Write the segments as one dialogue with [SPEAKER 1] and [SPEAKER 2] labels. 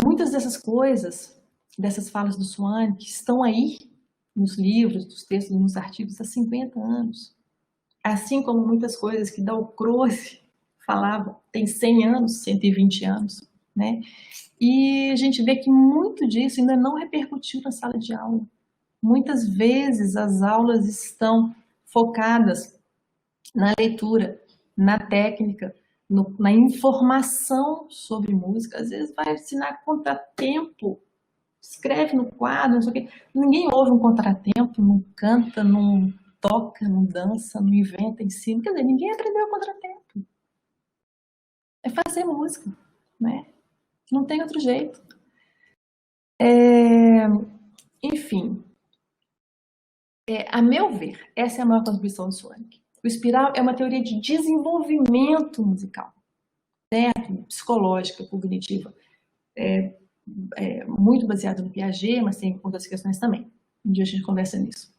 [SPEAKER 1] Muitas dessas coisas, dessas falas do Swan, que estão aí nos livros, nos textos, nos artigos há 50 anos. Assim como muitas coisas que Dalcroze falava, tem 100 anos, 120 anos, né? E a gente vê que muito disso ainda não repercutiu na sala de aula. Muitas vezes as aulas estão focadas na leitura, na técnica, na informação sobre música. Às vezes vai ensinar contratempo, escreve no quadro, não sei o quê. Ninguém ouve um contratempo, não canta, não toca, não dança, não inventa, ensina. Quer dizer, ninguém aprendeu contratempo. É fazer música, né? Não tem outro jeito. Enfim, a meu ver, essa é a maior contribuição do Swank. O espiral é uma teoria de desenvolvimento musical, certo? Psicológica, cognitiva, muito baseado no Piaget, mas tem outras questões também. Um dia a gente conversa nisso.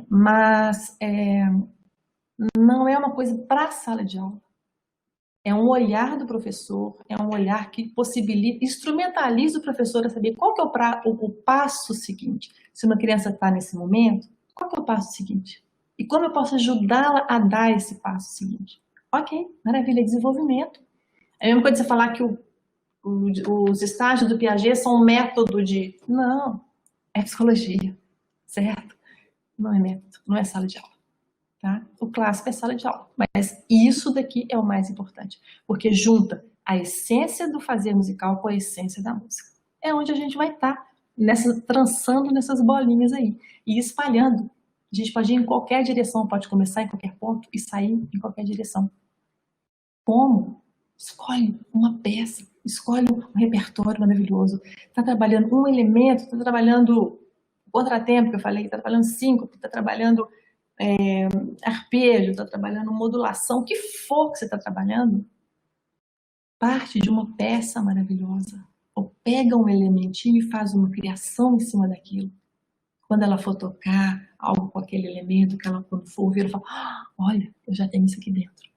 [SPEAKER 1] Mas não é uma coisa para a sala de aula. É um olhar do professor, é um olhar que possibilita, instrumentaliza o professor a saber qual que é o passo seguinte. Se uma criança está nesse momento, qual que é o passo seguinte? E como eu posso ajudá-la a dar esse passo seguinte? Ok, maravilha, desenvolvimento. É a mesma coisa você falar que os estágios do Piaget são um método de... Não, é psicologia, certo? Não é método, não é sala de aula. Tá? O clássico é sala de aula, mas isso daqui é o mais importante, porque junta a essência do fazer musical com a essência da música. É onde a gente vai estar, trançando nessas bolinhas aí, e espalhando. A gente pode ir em qualquer direção, pode começar em qualquer ponto e sair em qualquer direção. Como? Escolhe uma peça, escolhe um repertório maravilhoso. Está trabalhando um elemento, está trabalhando contratempo, que eu falei, está trabalhando síncope, está trabalhando arpejo, está trabalhando modulação, o que for que você está trabalhando, parte de uma peça maravilhosa. Ou pega um elementinho e faz uma criação em cima daquilo. Quando ela for tocar algo com aquele elemento, que ela quando for ouvir, ela fala, olha, eu já tenho isso aqui dentro.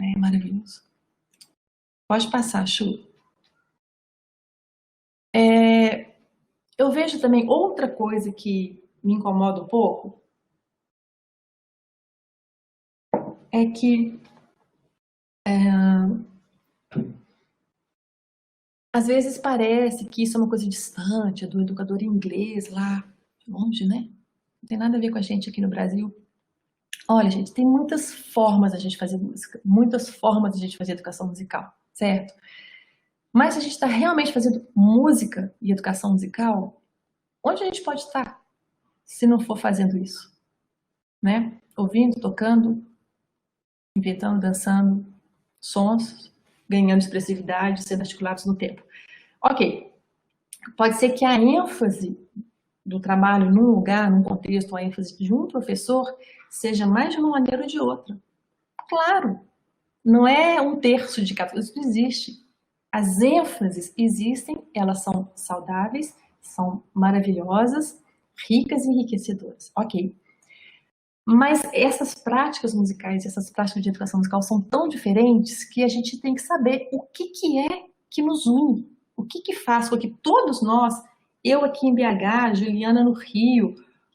[SPEAKER 1] É maravilhoso. Pode passar, Chu. Eu vejo também outra coisa que me incomoda um pouco, é que às vezes parece que isso é uma coisa distante, é do educador inglês lá, longe, né? Não tem nada a ver com a gente aqui no Brasil. Olha, gente, tem muitas formas da gente fazer música, muitas formas da gente fazer educação musical, certo? Mas se a gente está realmente fazendo música e educação musical, onde a gente pode estar se não for fazendo isso? Né? Ouvindo, tocando, inventando, dançando, sons, ganhando expressividade, sendo articulados no tempo. Ok, pode ser que a ênfase do trabalho num lugar, num contexto, a ênfase de um professor seja mais de uma maneira ou de outra. Claro, não é um terço de cada, isso não existe. As ênfases existem, elas são saudáveis, são maravilhosas, ricas e enriquecedoras. Ok. Mas essas práticas musicais, essas práticas de educação musical são tão diferentes que a gente tem que saber o que é que nos une. O que faz com que todos nós, eu aqui em BH, Juliana no Rio,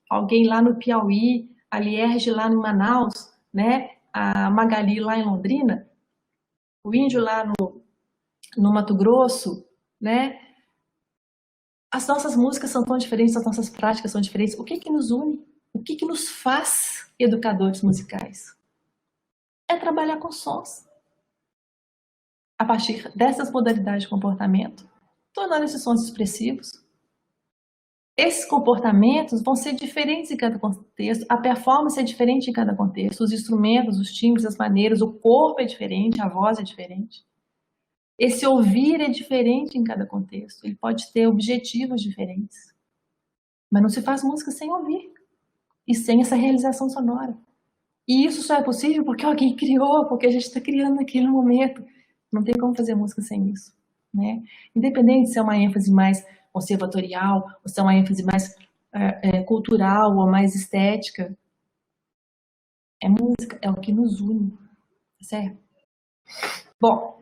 [SPEAKER 1] alguém lá no Piauí, a Lierge lá no Manaus, né? A Magali lá em Londrina, o Índio lá no Mato Grosso, né? As nossas músicas são tão diferentes, as nossas práticas são diferentes. O que nos une? O que nos faz educadores musicais? É trabalhar com sons. A partir dessas modalidades de comportamento, tornando esses sons expressivos. Esses comportamentos vão ser diferentes em cada contexto, a performance é diferente em cada contexto, os instrumentos, os timbres, as maneiras, o corpo é diferente, a voz é diferente. Esse ouvir é diferente em cada contexto, ele pode ter objetivos diferentes. Mas não se faz música sem ouvir e sem essa realização sonora. E isso só é possível porque alguém criou, porque a gente está criando naquele momento. Não tem como fazer música sem isso, né? Independente se é uma ênfase mais conservatorial, ou se é uma ênfase mais cultural ou mais estética, é música, é o que nos une, certo? Bom,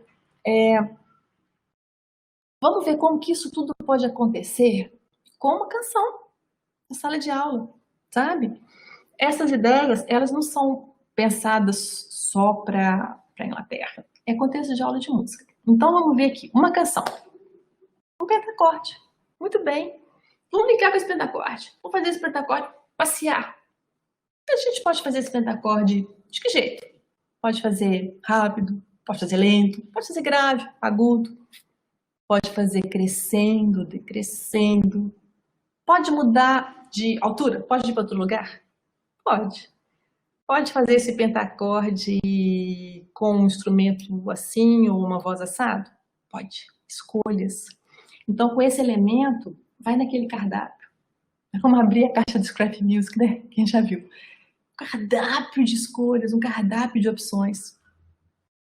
[SPEAKER 1] Vamos ver como que isso tudo pode acontecer com uma canção na sala de aula, sabe? Essas ideias, elas não são pensadas só para a Inglaterra. É contexto de aula de música. Então vamos ver aqui, uma canção, um pentacorde. Muito bem. Vamos brincar com esse pentacorde. Vamos fazer esse pentacorde passear. A gente pode fazer esse pentacorde de que jeito? Pode fazer rápido, pode fazer lento, pode fazer grave, agudo, pode fazer crescendo, decrescendo. Pode mudar de altura? Pode ir para outro lugar? Pode. Pode fazer esse pentacorde com um instrumento assim ou uma voz assado? Pode. Escolhas. Então, com esse elemento, vai naquele cardápio. Vamos abrir a caixa do Scrap Music, né? Quem já viu? Um cardápio de escolhas, um cardápio de opções.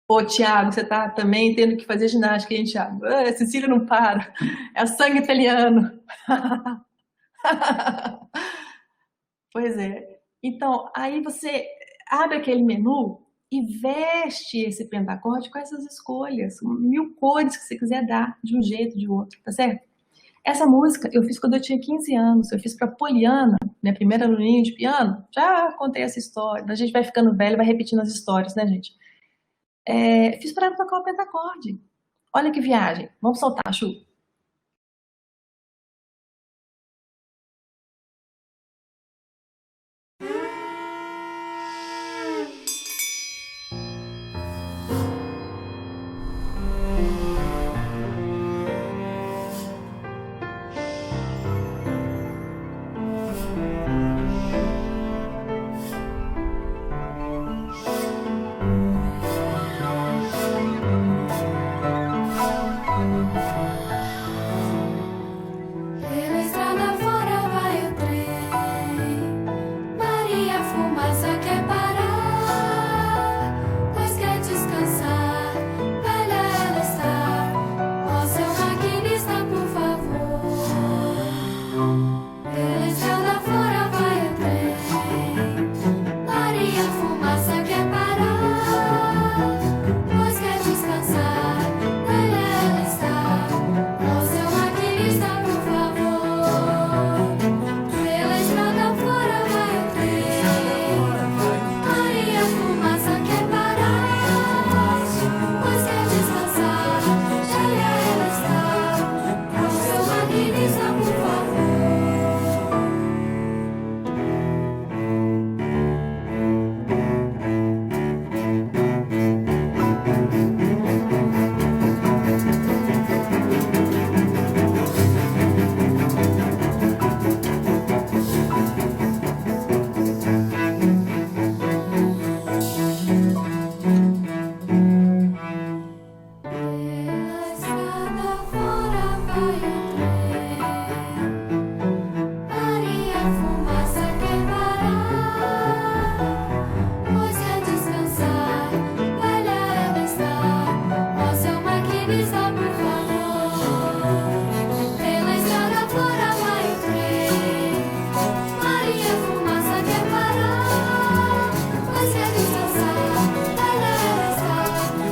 [SPEAKER 1] Pô, Thiago, você tá também tendo que fazer ginástica, hein, Thiago? Ah, Cecília não para. É sangue italiano. Pois é. Então, aí você abre aquele menu e veste esse pentacorde com essas escolhas, 1000 cores que você quiser dar, de um jeito, de outro, tá certo? Essa música eu fiz quando eu tinha 15 anos, eu fiz para Poliana, minha primeira aluninha de piano. Já contei essa história, a gente vai ficando velho, vai repetindo as histórias, né, gente? Fiz para ela tocar o pentacorde. Olha que viagem. Vamos soltar, Chu.
[SPEAKER 2] Pela estrada fora vai o trem. Maria Fumaça quer parar, pois quer descansar. Velha ela está. Ó seu maquinista, por favor. Pela estrada fora vai o trem. Maria Fumaça quer parar, pois quer descansar. Velha ela está. Ó seu maquinista, por favor. Pela estrada fora vai o trem. Maria Fumaça quer parar, pois quer descansar. Velha ela está. Ó seu maquinista, por favor. Pela estrada fora vai o trem. Maria Fumaça quer parar, pois quer descansar. Velha ela está. Ó seu maquinista, por favor. Pela estrada fora vai o trem. Maria Fumaça quer parar, pois quer descansar. Velha ela está.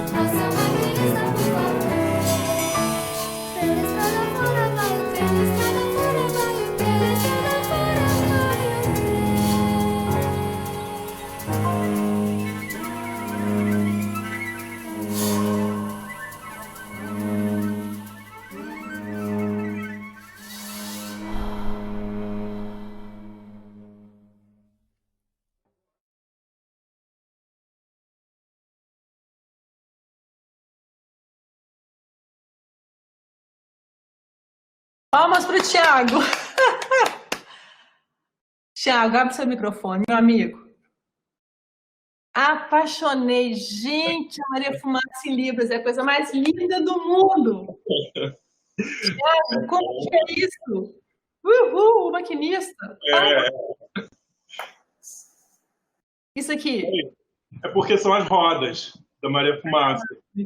[SPEAKER 2] Ó seu maquinista, por favor. Pela estrada fora vai o trem. Pela estrada fora vai o trem. Pela estrada fora vai o
[SPEAKER 1] Palmas pro Thiago. Thiago, abre seu microfone, meu amigo. Apaixonei. Gente, a Maria Fumaça em Libras é a coisa mais linda do mundo. Thiago, como que é isso? Uhul, o maquinista.
[SPEAKER 3] É,
[SPEAKER 1] Isso aqui.
[SPEAKER 3] é porque são as rodas da Maria Fumaça.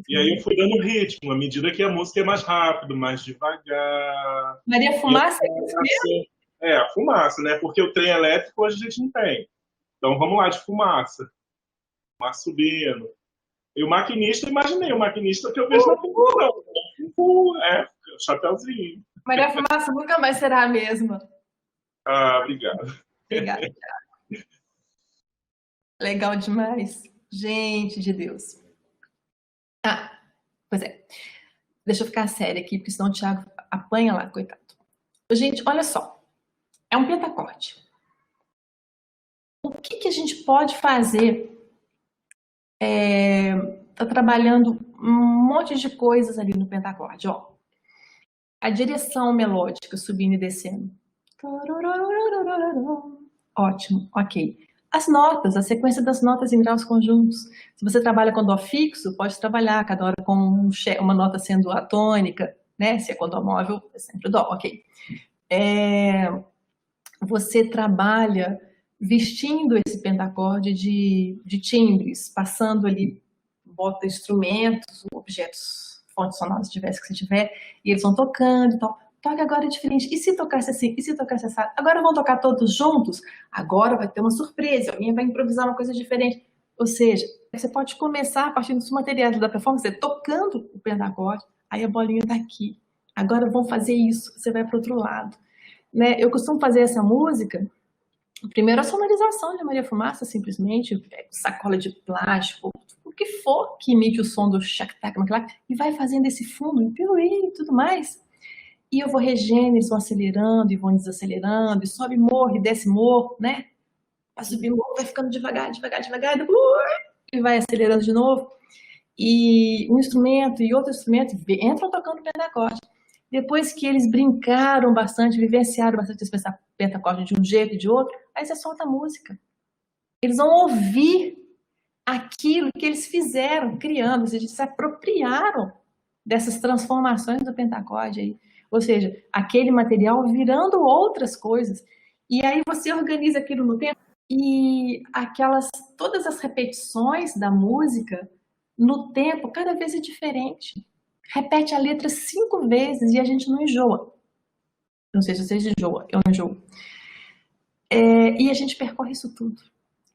[SPEAKER 3] E aí eu fui dando ritmo, à medida que a música é mais rápido, mais devagar.
[SPEAKER 1] Maria
[SPEAKER 3] E a
[SPEAKER 1] Fumaça é isso mesmo?
[SPEAKER 3] fumaça, a fumaça, né? Porque o trem elétrico hoje a gente não tem. Então vamos lá de fumaça. Fumaça subindo. E o maquinista, imaginei, o maquinista que eu vejo na televisão. Chapeuzinho.
[SPEAKER 1] Maria Fumaça nunca mais será a mesma.
[SPEAKER 3] Ah, obrigado.
[SPEAKER 1] Obrigada. Legal demais. Gente de Deus. Ah, pois é. Deixa eu ficar séria aqui, porque senão o Thiago apanha lá, coitado. Gente, olha só. É um pentacorde. O que a gente pode fazer? Tá trabalhando um monte de coisas ali no pentacorde, ó. A direção melódica subindo e descendo. Ótimo, ok. As notas, a sequência das notas em graus conjuntos. Se você trabalha com dó fixo, pode trabalhar cada hora com uma nota sendo a tônica, né? Se é com dó móvel, é sempre dó, ok. Você trabalha vestindo esse pentacorde de timbres, passando ali, bota instrumentos, objetos, fontes sonoras, se tiver, que você tiver, e eles vão tocando e tal. Toca agora diferente. E se tocasse assim? E se tocasse assim? Agora vão tocar todos juntos? Agora vai ter uma surpresa. Alguém vai improvisar uma coisa diferente. Ou seja, você pode começar a partir dos materiais da performance, tocando o pentacorde, aí a bolinha tá aqui. Agora vão fazer isso, você vai para o outro lado. Né? Eu costumo fazer essa música, primeiro a sonorização de Maria Fumaça, simplesmente, sacola de plástico, o que for que imite o som do shac-tac, e vai fazendo esse fundo, e tudo mais. E eu vou regendo, eles vão acelerando e vão desacelerando, e sobe morro e desce morro, né? Vai subir morro, vai ficando devagar, e vai acelerando de novo. E um instrumento e outro instrumento entram tocando o pentacorde. Depois que eles brincaram bastante, vivenciaram bastante esse pentacorde de um jeito e de outro, aí você solta a música. Eles vão ouvir aquilo que eles fizeram, criando, ou seja, se apropriaram dessas transformações do pentacorde aí. Ou seja, aquele material virando outras coisas. E aí você organiza aquilo no tempo e todas as repetições da música no tempo cada vez é diferente. Repete a letra 5 vezes e a gente não enjoa. Não sei se vocês enjoam, eu não enjoo. E a gente percorre isso tudo.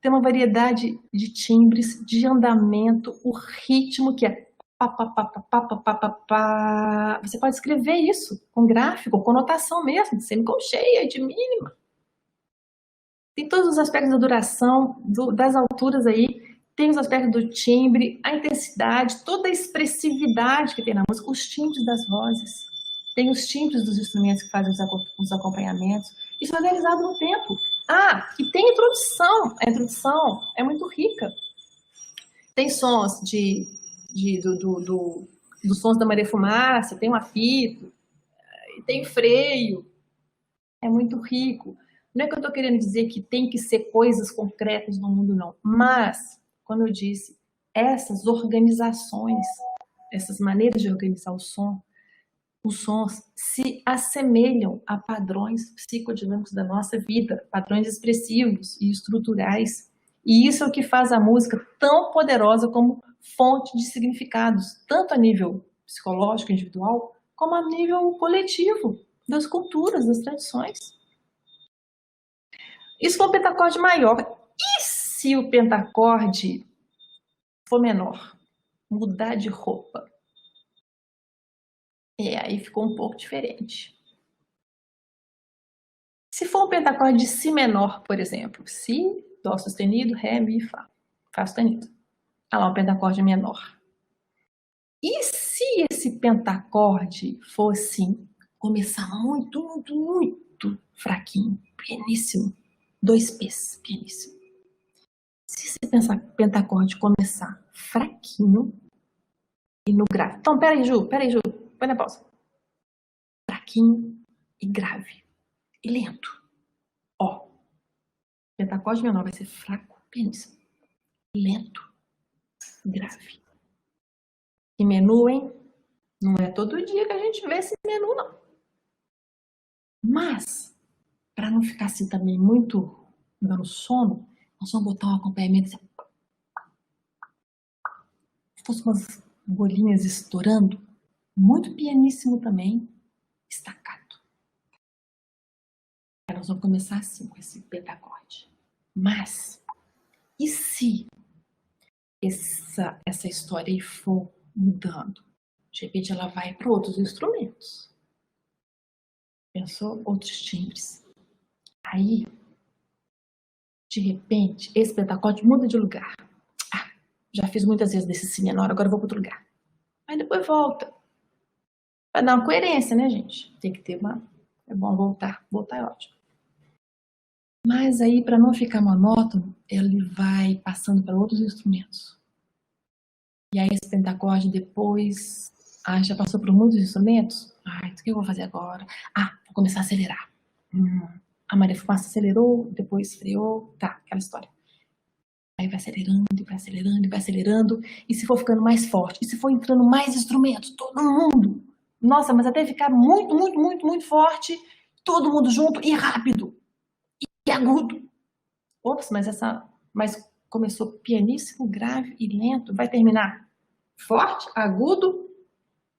[SPEAKER 1] Tem uma variedade de timbres, de andamento, o ritmo que é pá, pá, pá, pá, pá, pá, pá, pá, pá. Você pode escrever isso com gráfico, com notação mesmo, de semicolcheia, de mínima. Tem todos os aspectos da duração, das alturas aí. Tem os aspectos do timbre, a intensidade, toda a expressividade que tem na música, os timbres das vozes. Tem os timbres dos instrumentos que fazem os acompanhamentos. Isso é organizado no tempo. Ah, e tem introdução. A introdução é muito rica. Tem sons dos sons da Maria Fumaça, tem um apito, tem freio. É muito rico. Não é que eu estou querendo dizer que tem que ser coisas concretas no mundo, não. Mas, como eu disse, essas organizações, essas maneiras de organizar os sons se assemelham a padrões psicodinâmicos da nossa vida, padrões expressivos e estruturais. E isso é o que faz a música tão poderosa como fonte de significados, tanto a nível psicológico, individual, como a nível coletivo, das culturas, das tradições. Isso for um pentacorde maior. E se o pentacorde for menor? Mudar de roupa. Aí ficou um pouco diferente. Se for um pentacorde de Si menor, por exemplo, Si, Dó sustenido, Ré, Mi, Fá. Fá sustenido. Olha lá, um pentacorde menor. E se esse pentacorde fosse começar muito, muito, muito fraquinho, pianíssimo, 2 P's, pianíssimo. Se esse pentacorde começar fraquinho e no grave. Então, peraí, Ju, põe na pausa. Fraquinho e grave. E lento. Ó. Pentacorde menor vai ser fraco, pianíssimo. Lento. Grave. E menu, hein? Não é todo dia que a gente vê esse menu, não. Mas, para não ficar assim também muito dando sono, nós vamos botar um acompanhamento assim. Se fosse umas bolinhas estourando, muito pianíssimo também, staccato. Aí nós vamos começar assim, com esse pentacorde. Mas, e se essa história aí for mudando? De repente ela vai para outros instrumentos. Pensou? Outros timbres. Aí, de repente, esse pentacorde muda de lugar. Ah, já fiz muitas vezes desse si menor, agora eu vou para outro lugar. Aí depois volta. Vai dar uma coerência, né, gente? Tem que ter uma... É bom voltar. Voltar é ótimo. Mas aí, para não ficar monótono, ele vai passando para outros instrumentos. E aí esse pentacorde depois... Ah, já passou por muitos instrumentos? Ah, o que eu vou fazer agora? Ah, vou começar a acelerar. A Maria Fumaça acelerou, depois freou. Tá, aquela história. Aí vai acelerando, vai acelerando, vai acelerando. E se for ficando mais forte? E se for entrando mais instrumentos? Todo mundo. Nossa, mas até ficar muito, muito, muito, muito forte. Todo mundo junto e rápido. E agudo. Ops, mas começou pianíssimo, grave e lento. Vai terminar forte, agudo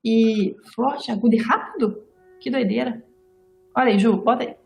[SPEAKER 1] e forte, agudo e rápido? Que doideira. Olha aí, Ju, bota aí.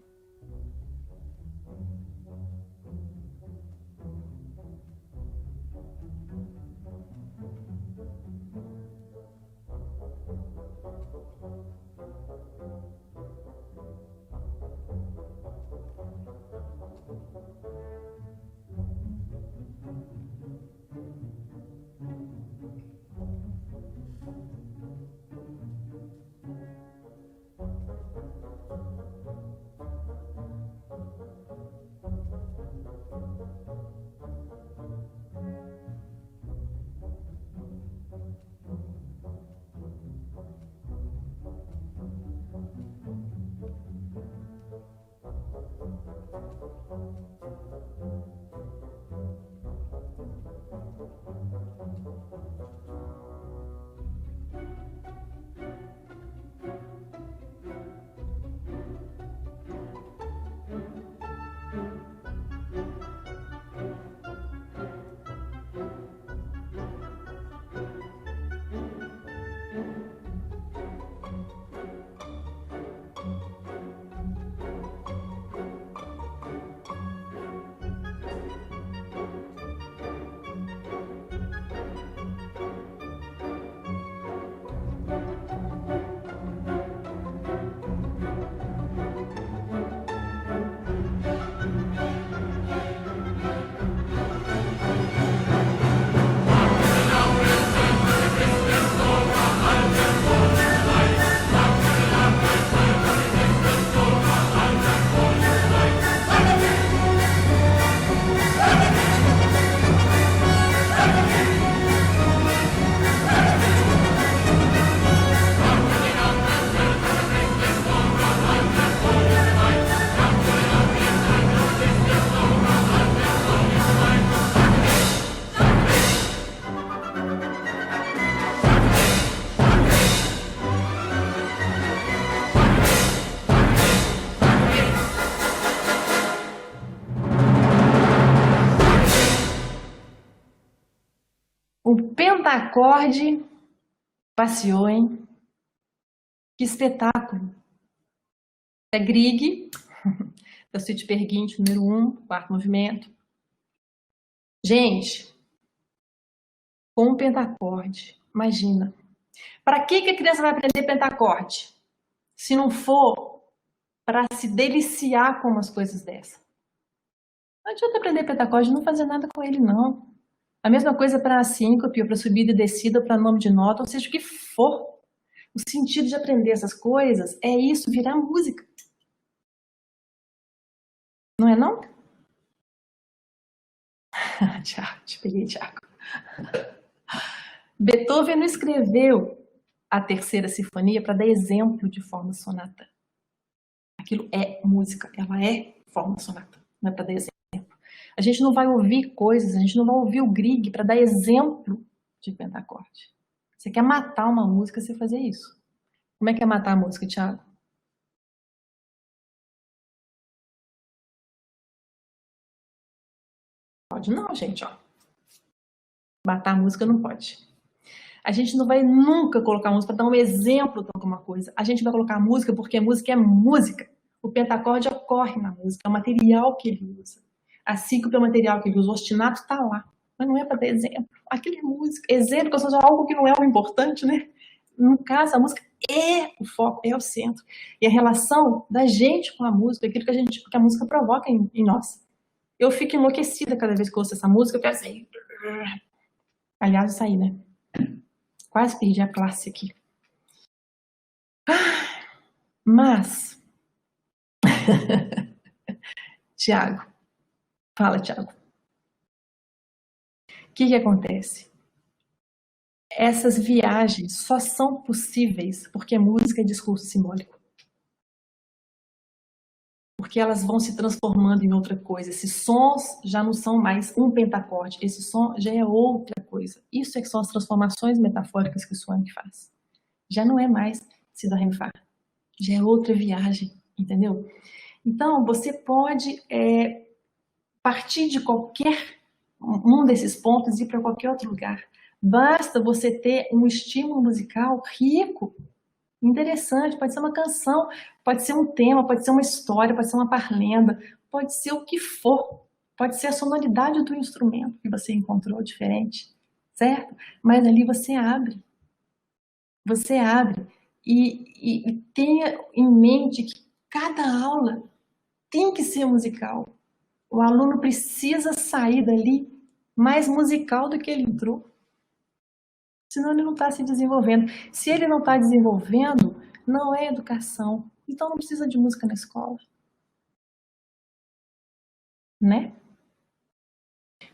[SPEAKER 1] O pentacorde passeou, hein? Que espetáculo! É Grieg, da suíte Per Gynt, número 1, quarto movimento. Gente, com o pentacorde, imagina. Para que a criança vai aprender pentacorde? Se não for para se deliciar com umas coisas dessas. Não adianta aprender pentacorde e não fazer nada com ele, não. A mesma coisa para síncope, ou para subida e descida, para nome de nota, ou seja, o que for. O sentido de aprender essas coisas é isso, virar música. Não é não? Tiago, te peguei, Tiago. Beethoven não escreveu a terceira sinfonia para dar exemplo de forma sonata. Aquilo é música, ela é forma sonata, não é para dar exemplo. A gente não vai ouvir coisas, a gente não vai ouvir o Grieg para dar exemplo de pentacorde. Você quer matar uma música, você fazer isso. Como é que é matar a música, Tiago? Pode não, gente, ó. Matar a música não pode. A gente não vai nunca colocar música para dar um exemplo de alguma coisa. A gente vai colocar música porque música é música. O pentacorde ocorre na música, é o material que ele usa. A síncope é o material que ele usa, o ostinato está lá. Mas não é para dar exemplo. Aquilo é música. Exemplo, ou seja, algo que não é o importante, né? No caso, a música é o foco, é o centro. E a relação da gente com a música, aquilo que a música provoca em nós. Eu fico enlouquecida cada vez que eu ouço essa música, eu quero sair. Aliás, eu saí, né? Quase perdi a classe aqui. Mas, Tiago, fala, Tiago. O que acontece? Essas viagens só são possíveis porque música é discurso simbólico. Porque elas vão se transformando em outra coisa. Esses sons já não são mais um pentacorde, esse som já é outra coisa. Isso é que são as transformações metafóricas que o Swank faz. Já não é mais Si, Dó, Ré, Mi, Fá. Já é outra viagem, entendeu? Então, você pode partir de qualquer um desses pontos e ir para qualquer outro lugar. Basta você ter um estímulo musical rico, interessante, pode ser uma canção, pode ser um tema, pode ser uma história, pode ser uma parlenda, pode ser o que for, pode ser a sonoridade do instrumento que você encontrou diferente, certo? Mas ali você abre e tenha em mente que cada aula tem que ser musical. O aluno precisa sair dali mais musical do que ele entrou. Senão ele não está se desenvolvendo. Se ele não está desenvolvendo, não é educação. Então não precisa de música na escola. Né?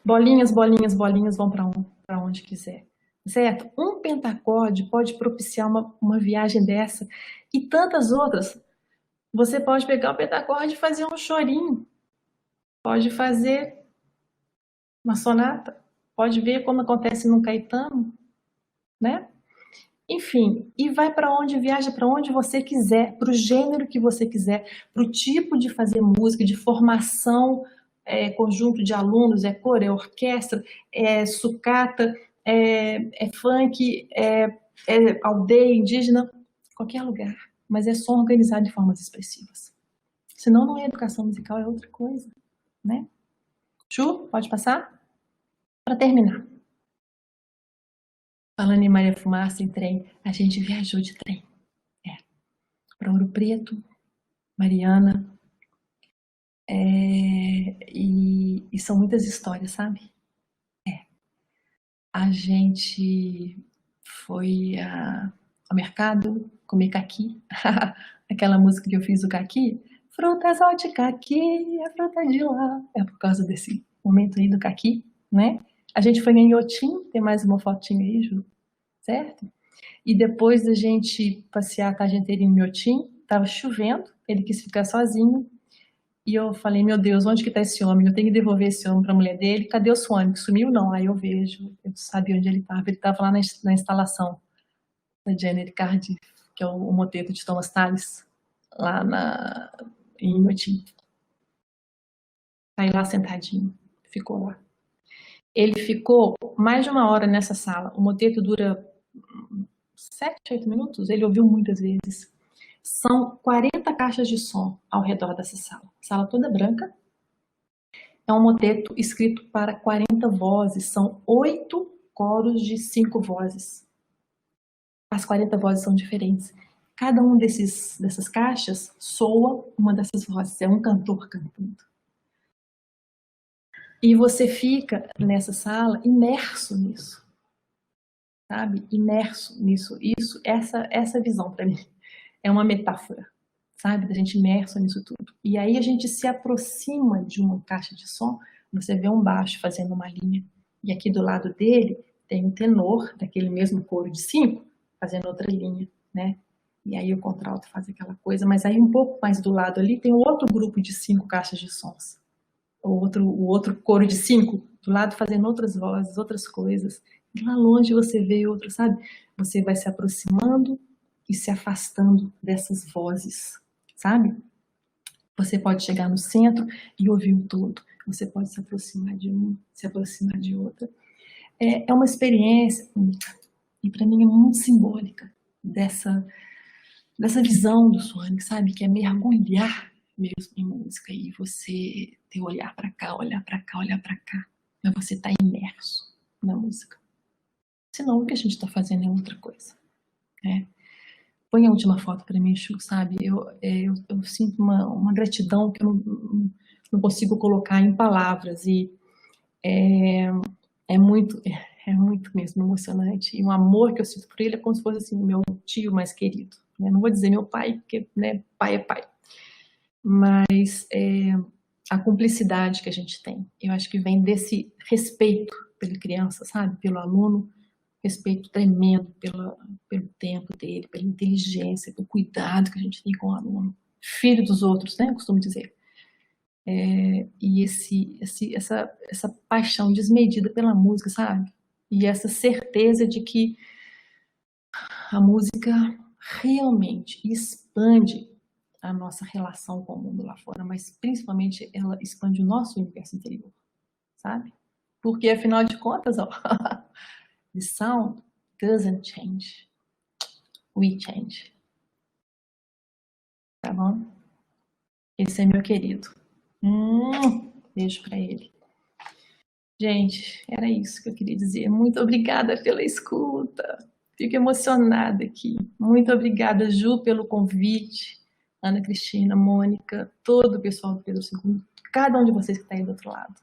[SPEAKER 1] Bolinhas, bolinhas, bolinhas vão para onde quiser. Certo? Um pentacorde pode propiciar uma viagem dessa e tantas outras. Você pode pegar o pentacorde e fazer um chorinho. Pode fazer uma sonata. Pode ver como acontece no Caetano. Né? Enfim, e vai para onde, viaja para onde você quiser, para o gênero que você quiser, para o tipo de fazer música, de formação, conjunto de alunos, é coro, é orquestra, é sucata, é funk, é aldeia indígena, qualquer lugar, mas é só organizado de formas expressivas. Senão não é educação musical, é outra coisa, né? Chu, pode passar? Para terminar. Falando em Maria Fumaça, em trem, a gente viajou de trem. Para Ouro Preto, Mariana. E são muitas histórias, sabe? A gente foi ao mercado comer caqui. Aquela música que eu fiz do caqui. Frutas ao de caqui, a fruta de lá. É por causa desse momento aí do caqui, né? A gente foi em Inhotim, tem mais uma fotinha aí, Ju, certo? E depois da gente passear a tarde inteira em Inhotim, tava chovendo, ele quis ficar sozinho, e eu falei, meu Deus, onde que tá esse homem? Eu tenho que devolver esse homem pra mulher dele, cadê o Swank? Sumiu não, aí eu vejo, eu sabia onde ele tava lá na instalação da Jenny Cardiff, que é o moteto de Thomas Tallis, lá em Inhotim. Tá aí lá sentadinho, ficou lá. Ele ficou mais de 1 hora nessa sala. O moteto dura 7, 8 minutos. Ele ouviu muitas vezes. São 40 caixas de som ao redor dessa sala. Sala toda branca. É um moteto escrito para 40 vozes. São 8 coros de 5 vozes. As 40 vozes são diferentes. Cada um dessas caixas soa uma dessas vozes. É um cantor cantando. E você fica nessa sala imerso nisso, sabe? Imerso nisso. Essa visão para mim é uma metáfora, sabe? Da gente imerso nisso tudo. E aí a gente se aproxima de uma caixa de som, você vê um baixo fazendo uma linha. E aqui do lado dele tem um tenor, daquele mesmo coro de 5, fazendo outra linha, né? E aí o contralto faz aquela coisa, mas aí um pouco mais do lado ali tem outro grupo de 5 caixas de sons. O outro coro de 5, do lado fazendo outras vozes, outras coisas. E lá longe você vê outro, sabe? Você vai se aproximando e se afastando dessas vozes, sabe? Você pode chegar no centro e ouvir um todo. Você pode se aproximar de um, se aproximar de outra. É uma experiência, e para mim é muito simbólica, dessa visão do Swank, sabe? Que é mergulhar mesmo em música e você ter olhar para cá, olhar para cá, olhar para cá, mas você está imerso na música. Senão o que a gente está fazendo é outra coisa, né? Põe a última foto para mim, Chu, sabe? Eu sinto uma gratidão que eu não consigo colocar em palavras e é muito, é muito mesmo emocionante. E o amor que eu sinto por ele é como se fosse assim, o meu tio mais querido, né? Não vou dizer meu pai, porque, né, pai é pai. Mas a cumplicidade que a gente tem, eu acho que vem desse respeito pela criança, sabe? Pelo aluno, respeito tremendo pelo tempo dele, pela inteligência, pelo cuidado que a gente tem com o aluno. Filho dos outros, né? Eu costumo dizer. E essa paixão desmedida pela música, sabe? E essa certeza de que a música realmente expande a nossa relação com o mundo lá fora, mas principalmente ela expande o nosso universo interior, sabe? Porque afinal de contas, ó, the sound doesn't change, we change. Tá bom? Esse é meu querido. Beijo pra ele. Gente, era isso que eu queria dizer. Muito obrigada pela escuta. Fico emocionada aqui. Muito obrigada, Ju, pelo convite. Ana Cristina, Mônica, todo o pessoal do Pedro II, cada um de vocês que está aí do outro lado.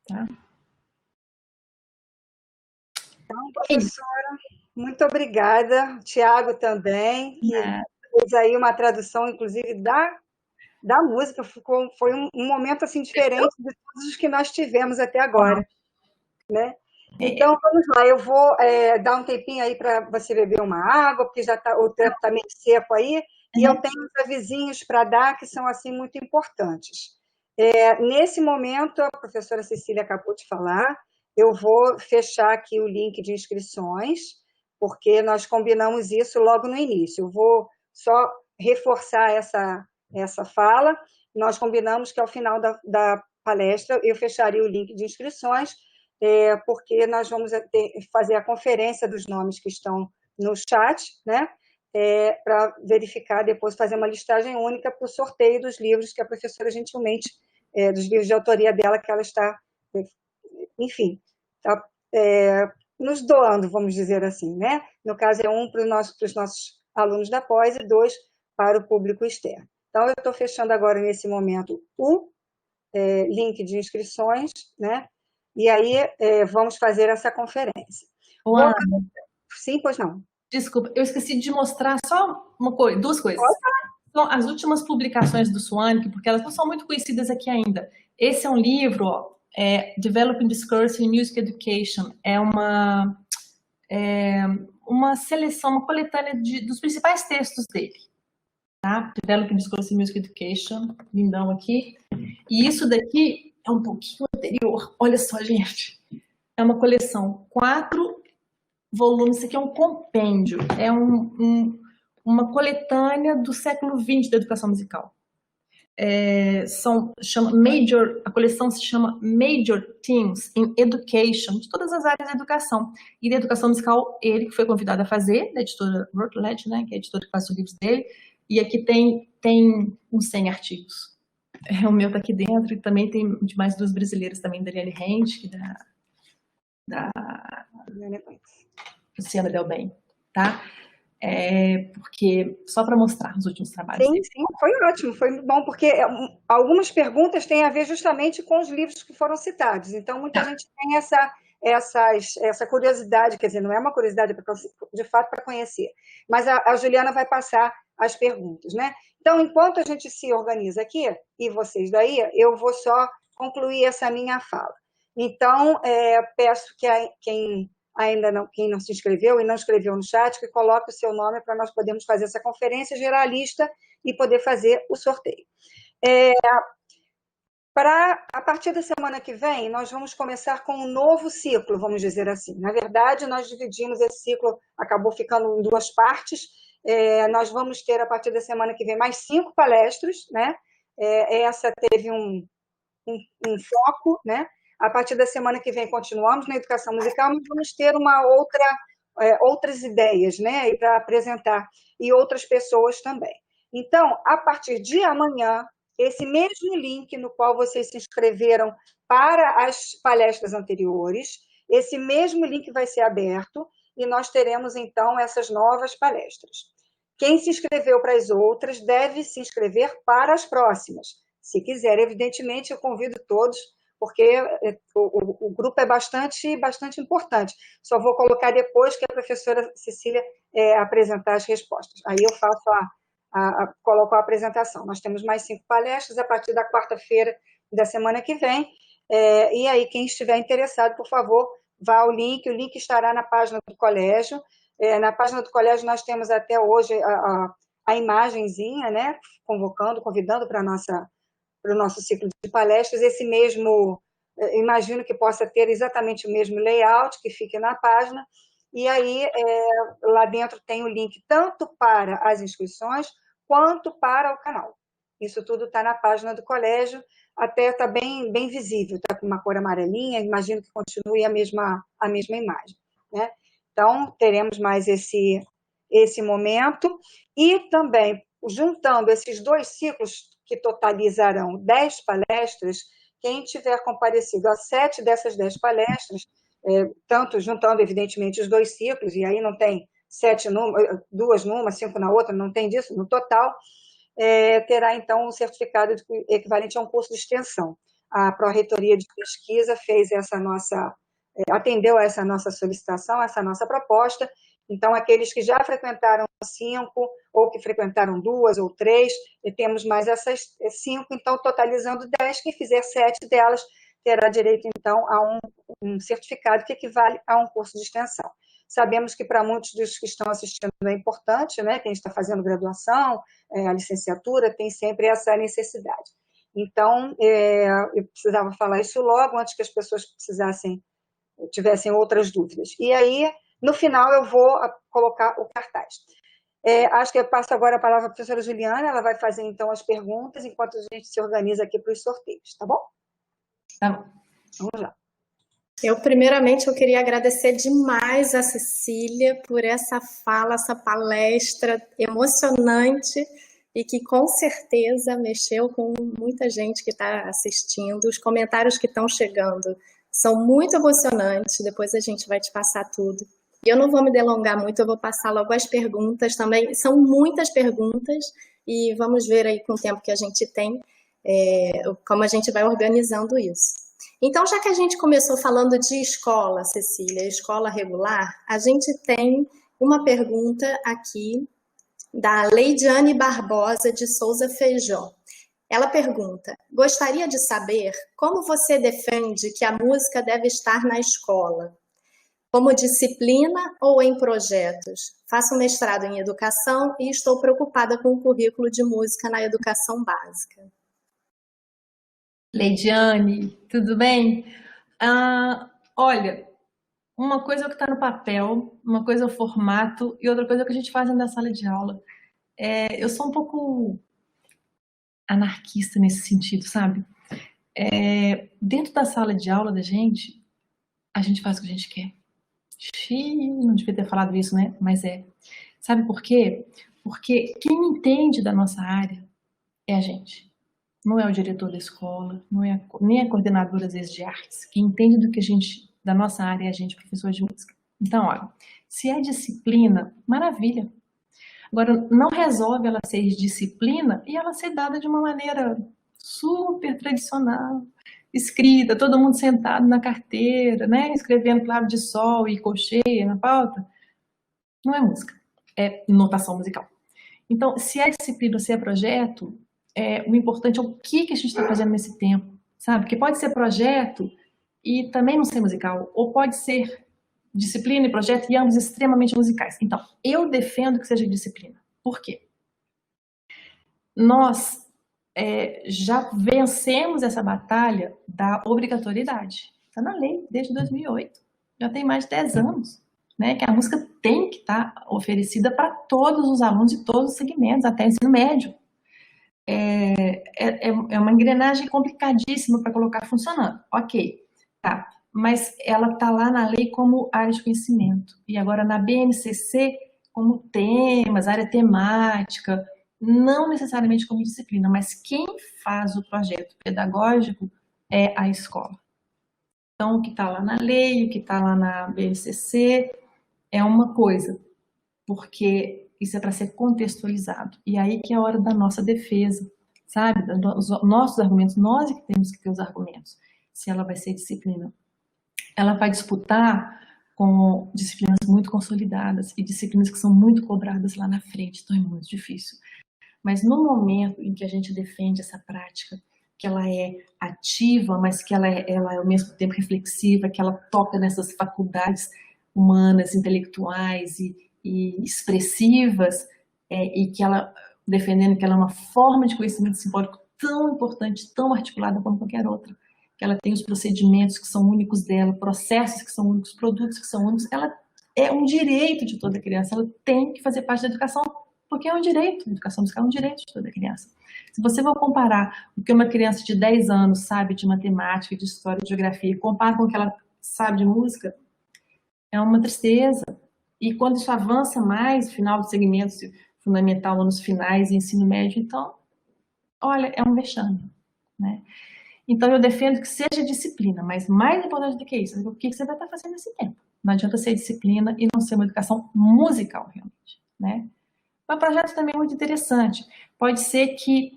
[SPEAKER 1] Tá?
[SPEAKER 4] Então, professora, muito obrigada. Tiago também. Que fez aí uma tradução, inclusive, da música. Foi um momento assim, diferente de todos os que nós tivemos até agora. Né? Então, vamos lá. Eu vou dar um tempinho aí para você beber uma água, porque já o tempo está meio seco aí. E eu tenho uns avisinhos para dar que são assim muito importantes. Nesse momento, a professora Cecília acabou de falar, eu vou fechar aqui o link de inscrições, porque nós combinamos isso logo no início. Eu vou só reforçar essa fala. Nós combinamos que ao final da palestra eu fecharia o link de inscrições, porque nós vamos fazer a conferência dos nomes que estão no chat, né? Para verificar, depois fazer uma listagem única para o sorteio dos livros que a professora gentilmente, dos livros de autoria dela, que ela está, enfim, está nos doando, vamos dizer assim, né? No caso, um para os nossos alunos da pós e 2 para o público externo. Então, eu estou fechando agora, nesse momento, o link de inscrições, né? E aí vamos fazer essa conferência.
[SPEAKER 1] Ana,
[SPEAKER 4] sim, pois não.
[SPEAKER 1] Desculpa, eu esqueci de mostrar só duas coisas. São as últimas publicações do Swank, porque elas não são muito conhecidas aqui ainda. Esse é um livro, ó, Developing Discourse in Music Education. É uma seleção, uma coletânea dos principais textos dele. Tá? Developing Discourse in Music Education, lindão aqui. E isso daqui é um pouquinho anterior. Olha só, gente. É uma coleção, 4 volumes. Isso aqui é um compêndio. É uma coletânea do século XX da educação musical. A coleção se chama Major Themes in Education, de todas as áreas da educação. E da educação musical, ele que foi convidado a fazer, da editora Routledge, né, que é a editora que faz os livros dele. E aqui tem uns 100 artigos. O meu tá aqui dentro, e também tem de mais 2 brasileiras também, da Eliane Rente, da Luciana Delbem, tá? Porque só para mostrar os últimos trabalhos.
[SPEAKER 4] Sim, foi ótimo, foi muito bom, porque algumas perguntas têm a ver justamente com os livros que foram citados. Então, muita gente tem essa curiosidade, quer dizer, não é uma curiosidade, de fato, para conhecer. Mas a Juliana vai passar as perguntas, né? Então, enquanto a gente se organiza aqui, e vocês daí, eu vou só concluir essa minha fala. Então, peço que quem não se inscreveu e não escreveu no chat, que coloque o seu nome para nós podermos fazer essa conferência geralista e poder fazer o sorteio. A partir da semana que vem, nós vamos começar com um novo ciclo, vamos dizer assim. Na verdade, nós dividimos esse ciclo, acabou ficando em 2 partes. Nós vamos ter, a partir da semana que vem, mais 5 palestras, né? Essa teve um foco, né? A partir da semana que vem, continuamos na educação musical, mas vamos ter outras ideias, né? Para apresentar, e outras pessoas também. Então, a partir de amanhã, esse mesmo link no qual vocês se inscreveram para as palestras anteriores, esse mesmo link vai ser aberto, e nós teremos, então, essas novas palestras. Quem se inscreveu para as outras deve se inscrever para as próximas. Se quiser, evidentemente, eu convido todos, porque o grupo é bastante importante. Só vou colocar depois que a professora Cecília apresentar as respostas. Aí eu faço coloco a apresentação. Nós temos mais 5 palestras a partir da quarta-feira da semana que vem. E aí, quem estiver interessado, por favor, vá ao link. O link estará na página do colégio. Na página do colégio nós temos até hoje a imagenzinha, né, convidando para o nosso ciclo de palestras. Esse mesmo, imagino que possa ter exatamente o mesmo layout, que fique na página, e aí lá dentro tem o link tanto para as inscrições quanto para o canal. Isso tudo está na página do colégio, até está bem visível, está com uma cor amarelinha, imagino que continue a mesma imagem, né? Então, teremos mais esse momento, e também, juntando esses 2 ciclos que totalizarão 10 palestras, quem tiver comparecido a 7 dessas 10 palestras, tanto juntando, evidentemente, os 2 ciclos, e aí não tem 2 numa, 5 na outra, não tem disso, no total, terá, então, um certificado equivalente a um curso de extensão. A Pró-Reitoria de Pesquisa atendeu a essa nossa solicitação, a essa nossa proposta. Então, aqueles que já frequentaram 5, ou que frequentaram 2 ou 3, e temos mais essas 5, então, totalizando 10, quem fizer 7 delas terá direito, então, a um certificado que equivale a um curso de extensão. Sabemos que para muitos dos que estão assistindo é importante, né? Quem está fazendo graduação, a licenciatura, tem sempre essa necessidade. Então, eu precisava falar isso logo, antes que as pessoas tivessem outras dúvidas. E aí, no final, eu vou colocar o cartaz. Acho que eu passo agora a palavra à professora Juliana, ela vai fazer, então, as perguntas, enquanto a gente se organiza aqui para os sorteios, tá bom?
[SPEAKER 1] Tá bom.
[SPEAKER 4] Vamos lá.
[SPEAKER 5] Primeiramente, eu queria agradecer demais a Cecília por essa fala, essa palestra emocionante e que, com certeza, mexeu com muita gente que está assistindo. Os comentários que estão chegando são muito emocionantes, depois a gente vai te passar tudo. E eu não vou me delongar muito, eu vou passar logo as perguntas também. São muitas perguntas e vamos ver aí com o tempo que a gente tem, como a gente vai organizando isso. Então, já que a gente começou falando de escola, Cecília, escola regular, a gente tem uma pergunta aqui da Leidiane Barbosa de Souza Feijó. Ela pergunta: gostaria de saber como você defende que a música deve estar na escola? Como disciplina ou em projetos? Faço mestrado em educação e estou preocupada com o currículo de música na educação básica.
[SPEAKER 1] Leidiane, tudo bem? Olha, uma coisa é o que está no papel, uma coisa é o formato e outra coisa é o que a gente faz na sala de aula. Eu sou um pouco anarquista nesse sentido, sabe? Dentro da sala de aula da gente, a gente faz o que a gente quer. Não devia ter falado isso, né? Mas Sabe por quê? Porque quem entende da nossa área é a gente. Não é o diretor da escola, nem a coordenadora, às vezes, de artes. Quem entende da nossa área é a gente, professor de música. Então, olha, se é disciplina, maravilha. Agora, não resolve ela ser disciplina e ela ser dada de uma maneira super tradicional, escrita, todo mundo sentado na carteira, né, escrevendo clave de sol e colcheia na pauta. Não é música, é notação musical. Então, se é disciplina ou se é projeto, o importante é o que a gente está fazendo nesse tempo, sabe? Porque pode ser projeto e também não ser musical, ou pode ser disciplina e projeto e ambos extremamente musicais. Então, eu defendo que seja disciplina. Por quê? Nós já vencemos essa batalha da obrigatoriedade. Está na lei desde 2008. Já tem mais de 10 anos, né? Que a música tem que estar oferecida para todos os alunos de todos os segmentos, até ensino médio. É uma engrenagem complicadíssima para colocar funcionando. Ok, tá. Mas ela está lá na lei como área de conhecimento. E agora na BNCC como temas, área temática, não necessariamente como disciplina, mas quem faz o projeto pedagógico é a escola. Então, o que está lá na lei, o que está lá na BNCC é uma coisa, porque isso é para ser contextualizado. E aí que é a hora da nossa defesa, sabe? Os nossos argumentos, nós é que temos que ter os argumentos. Se ela vai ser disciplina. Ela vai disputar com disciplinas muito consolidadas e disciplinas que são muito cobradas lá na frente, então é muito difícil. Mas no momento em que a gente defende essa prática, que ela é ativa, mas que ela é ao mesmo tempo reflexiva, que ela toca nessas faculdades humanas, intelectuais e expressivas, e que ela, defendendo que ela é uma forma de conhecimento simbólico tão importante, tão articulada como qualquer outra, que ela tem os procedimentos que são únicos dela, processos que são únicos, produtos que são únicos, ela é um direito de toda criança, ela tem que fazer parte da educação, porque é um direito, a educação musical é um direito de toda criança. Se você for comparar o que uma criança de 10 anos sabe de matemática, de história, de geografia, e compara com o que ela sabe de música, é uma tristeza. E quando isso avança mais, final de segmentos fundamental, anos finais e ensino médio, então, olha, é um vexame, né? Então, eu defendo que seja disciplina, mas mais importante do que isso, o que você vai estar fazendo nesse tempo? Não adianta ser disciplina e não ser uma educação musical, realmente, né? Um projeto também muito interessante. Pode ser que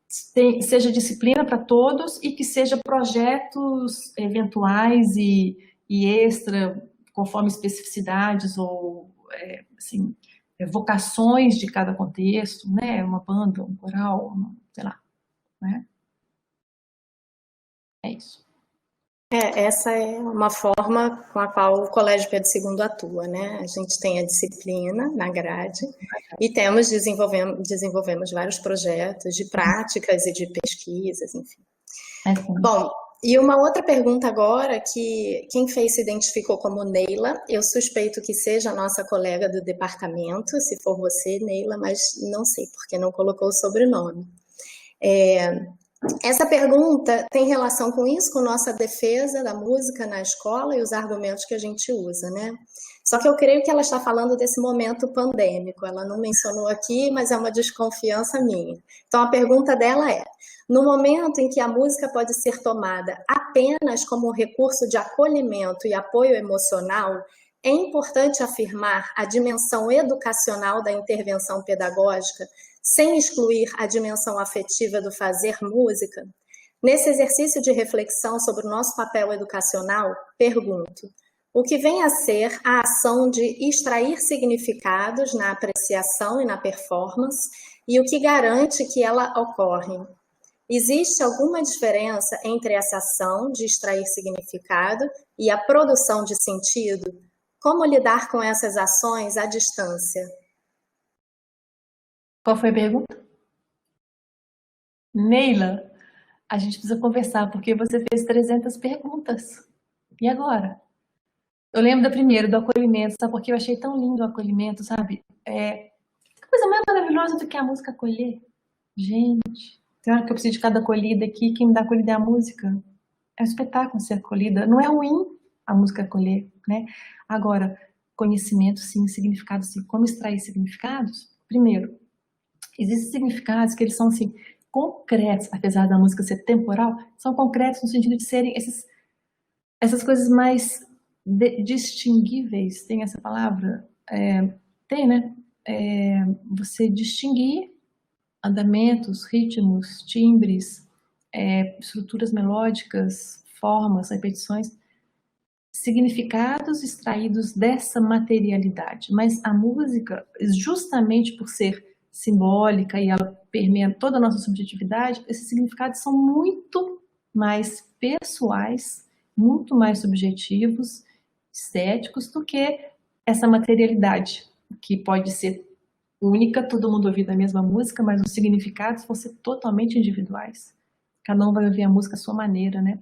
[SPEAKER 1] seja disciplina para todos e que seja projetos eventuais e extra, conforme especificidades ou assim, vocações de cada contexto, né? Uma banda, um coral, sei lá, né? É isso.
[SPEAKER 5] Essa é uma forma com a qual o Colégio Pedro II atua, né? A gente tem a disciplina na grade e desenvolvemos vários projetos de práticas e de pesquisas, enfim. Bom, e uma outra pergunta agora, que quem fez se identificou como Neila, eu suspeito que seja a nossa colega do departamento, se for você, Neila, mas não sei porque não colocou o sobrenome. Essa pergunta tem relação com isso, com nossa defesa da música na escola e os argumentos que a gente usa, né? Só que eu creio que ela está falando desse momento pandêmico, ela não mencionou aqui, mas é uma desconfiança minha. Então a pergunta dela é, no momento em que a música pode ser tomada apenas como um recurso de acolhimento e apoio emocional, é importante afirmar a dimensão educacional da intervenção pedagógica sem excluir a dimensão afetiva do fazer música? Nesse exercício de reflexão sobre o nosso papel educacional, pergunto, o que vem a ser a ação de extrair significados na apreciação e na performance e o que garante que ela ocorre? Existe alguma diferença entre essa ação de extrair significado e a produção de sentido? Como lidar com essas ações à distância?
[SPEAKER 1] Qual foi a pergunta? Neila, a gente precisa conversar, porque você fez 300 perguntas. E agora? Eu lembro da primeira, do acolhimento, sabe? Porque eu achei tão lindo o acolhimento, sabe? Que coisa mais maravilhosa do que a música acolher. Gente, tem hora que eu preciso de cada acolhida aqui, quem me dá acolhida é a música. É um espetáculo ser acolhida. Não é ruim a música acolher, né? Agora, conhecimento sim, significado sim. Como extrair significados? Primeiro, existem significados que eles são assim, concretos, apesar da música ser temporal, são concretos no sentido de serem essas coisas mais distinguíveis, tem essa palavra? Tem, né? Você distinguir andamentos, ritmos, timbres, estruturas melódicas, formas, repetições, significados extraídos dessa materialidade. Mas a música, justamente por ser simbólica e ela permeia toda a nossa subjetividade, esses significados são muito mais pessoais, muito mais subjetivos, estéticos, do que essa materialidade, que pode ser única, todo mundo ouvir a mesma música, mas os significados vão ser totalmente individuais. Cada um vai ouvir a música à sua maneira, né?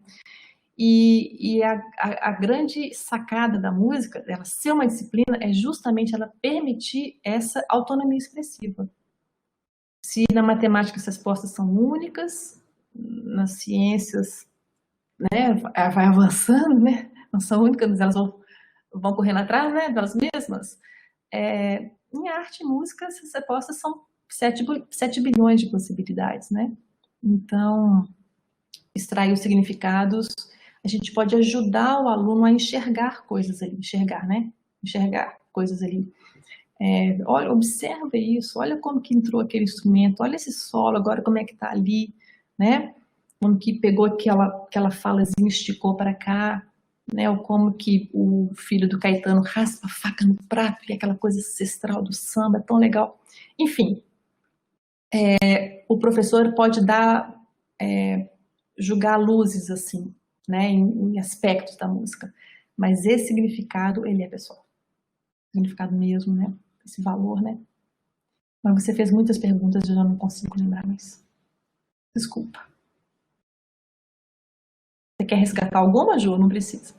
[SPEAKER 1] E a grande sacada da música, ela ser uma disciplina, é justamente ela permitir essa autonomia expressiva. Se na matemática essas respostas são únicas, nas ciências, né, vai avançando, né, não são únicas, mas elas vão correndo atrás, né, delas mesmas. Em arte e música, essas respostas são 7 bilhões de possibilidades, né? Então, extrair os significados, a gente pode ajudar o aluno a enxergar coisas ali, enxergar coisas ali. Olha, observa isso, olha como que entrou aquele instrumento, olha esse solo agora como é que tá ali, né? Como que pegou aquela falazinha, esticou para cá, né? Ou como que o filho do Caetano raspa a faca no prato, e aquela coisa ancestral do samba, é tão legal. Enfim, o professor pode julgar luzes assim, né? Em aspectos da música, mas esse significado, ele é pessoal. Significado mesmo, né? Esse valor, né? Mas você fez muitas perguntas, eu já não consigo lembrar mais. Desculpa. Você quer resgatar alguma, Ju? Não precisa.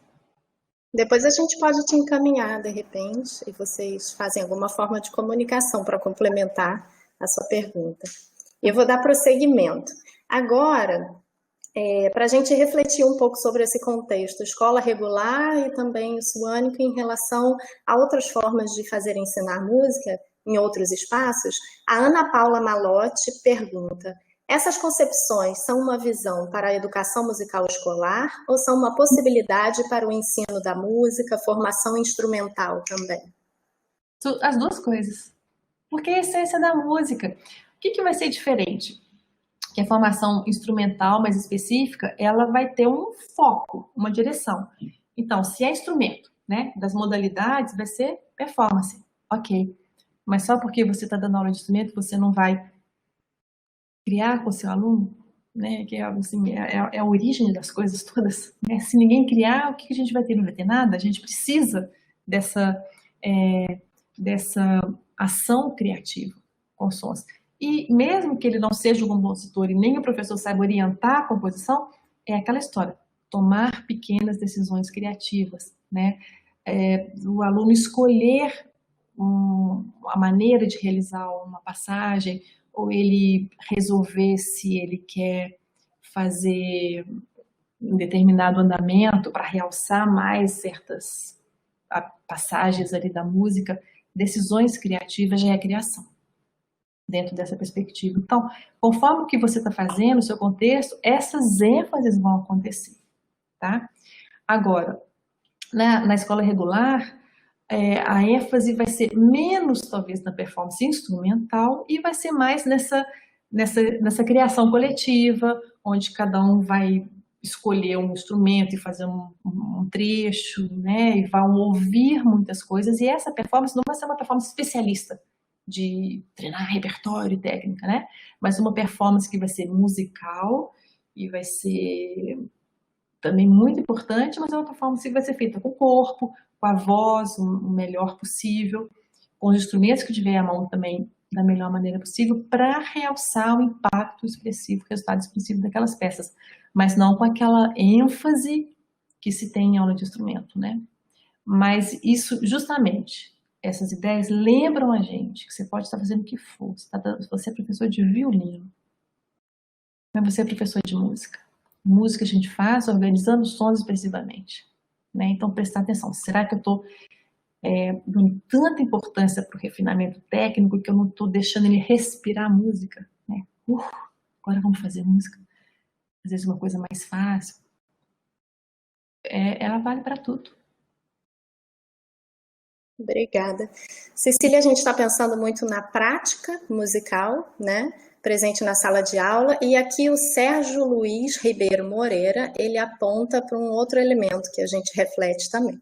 [SPEAKER 5] Depois a gente pode te encaminhar, de repente, e vocês fazem alguma forma de comunicação para complementar a sua pergunta. E eu vou dar prosseguimento. Agora, para a gente refletir um pouco sobre esse contexto, escola regular e também o suânico em relação a outras formas de fazer ensinar música em outros espaços, a Ana Paula Malotti pergunta: essas concepções são uma visão para a educação musical escolar ou são uma possibilidade para o ensino da música, formação instrumental também?
[SPEAKER 1] As duas coisas. Porque é a essência da música. O que vai ser diferente? Que a formação instrumental mais específica, ela vai ter um foco, uma direção. Então, se é instrumento, né, das modalidades, vai ser performance. Ok. Mas só porque você está dando aula de instrumento, você não vai criar com o seu aluno, né, que assim, é a origem das coisas todas, né? Se ninguém criar, o que a gente vai ter? Não vai ter nada. A gente precisa dessa ação criativa com sons. E mesmo que ele não seja um compositor e nem o professor saiba orientar a composição, é aquela história, tomar pequenas decisões criativas, né? O aluno escolher a maneira de realizar uma passagem, ou ele resolver se ele quer fazer um determinado andamento para realçar mais certas passagens ali da música. Decisões criativas já é criação, dentro dessa perspectiva. Então, conforme o que você está fazendo, o seu contexto, essas ênfases vão acontecer, tá? Agora, na escola regular, a ênfase vai ser menos, talvez, na performance instrumental e vai ser mais nessa criação coletiva, onde cada um vai escolher um instrumento e fazer um trecho, né? E vão ouvir muitas coisas. E essa performance não vai ser uma performance especialista de treinar repertório e técnica, né? Mas uma performance que vai ser musical e vai ser também muito importante, mas é uma performance que vai ser feita com o corpo, com a voz, o melhor possível, com os instrumentos que tiver à mão também da melhor maneira possível, para realçar o impacto expressivo, o resultado expressivo daquelas peças, mas não com aquela ênfase que se tem em aula de instrumento, né? Mas isso, justamente, essas ideias lembram a gente que você pode estar fazendo o que for. Você é professor de violino, mas você é professor de música. Música a gente faz organizando sons expressivamente, né? Então, prestar atenção. Será que eu estou dando tanta importância para o refinamento técnico que eu não estou deixando ele respirar a música, né? Agora vamos fazer música. Às vezes uma coisa mais fácil. Ela vale para tudo.
[SPEAKER 5] Obrigada. Cecília, a gente está pensando muito na prática musical, né? Presente na sala de aula, e aqui o Sérgio Luiz Ribeiro Moreira, ele aponta para um outro elemento que a gente reflete também.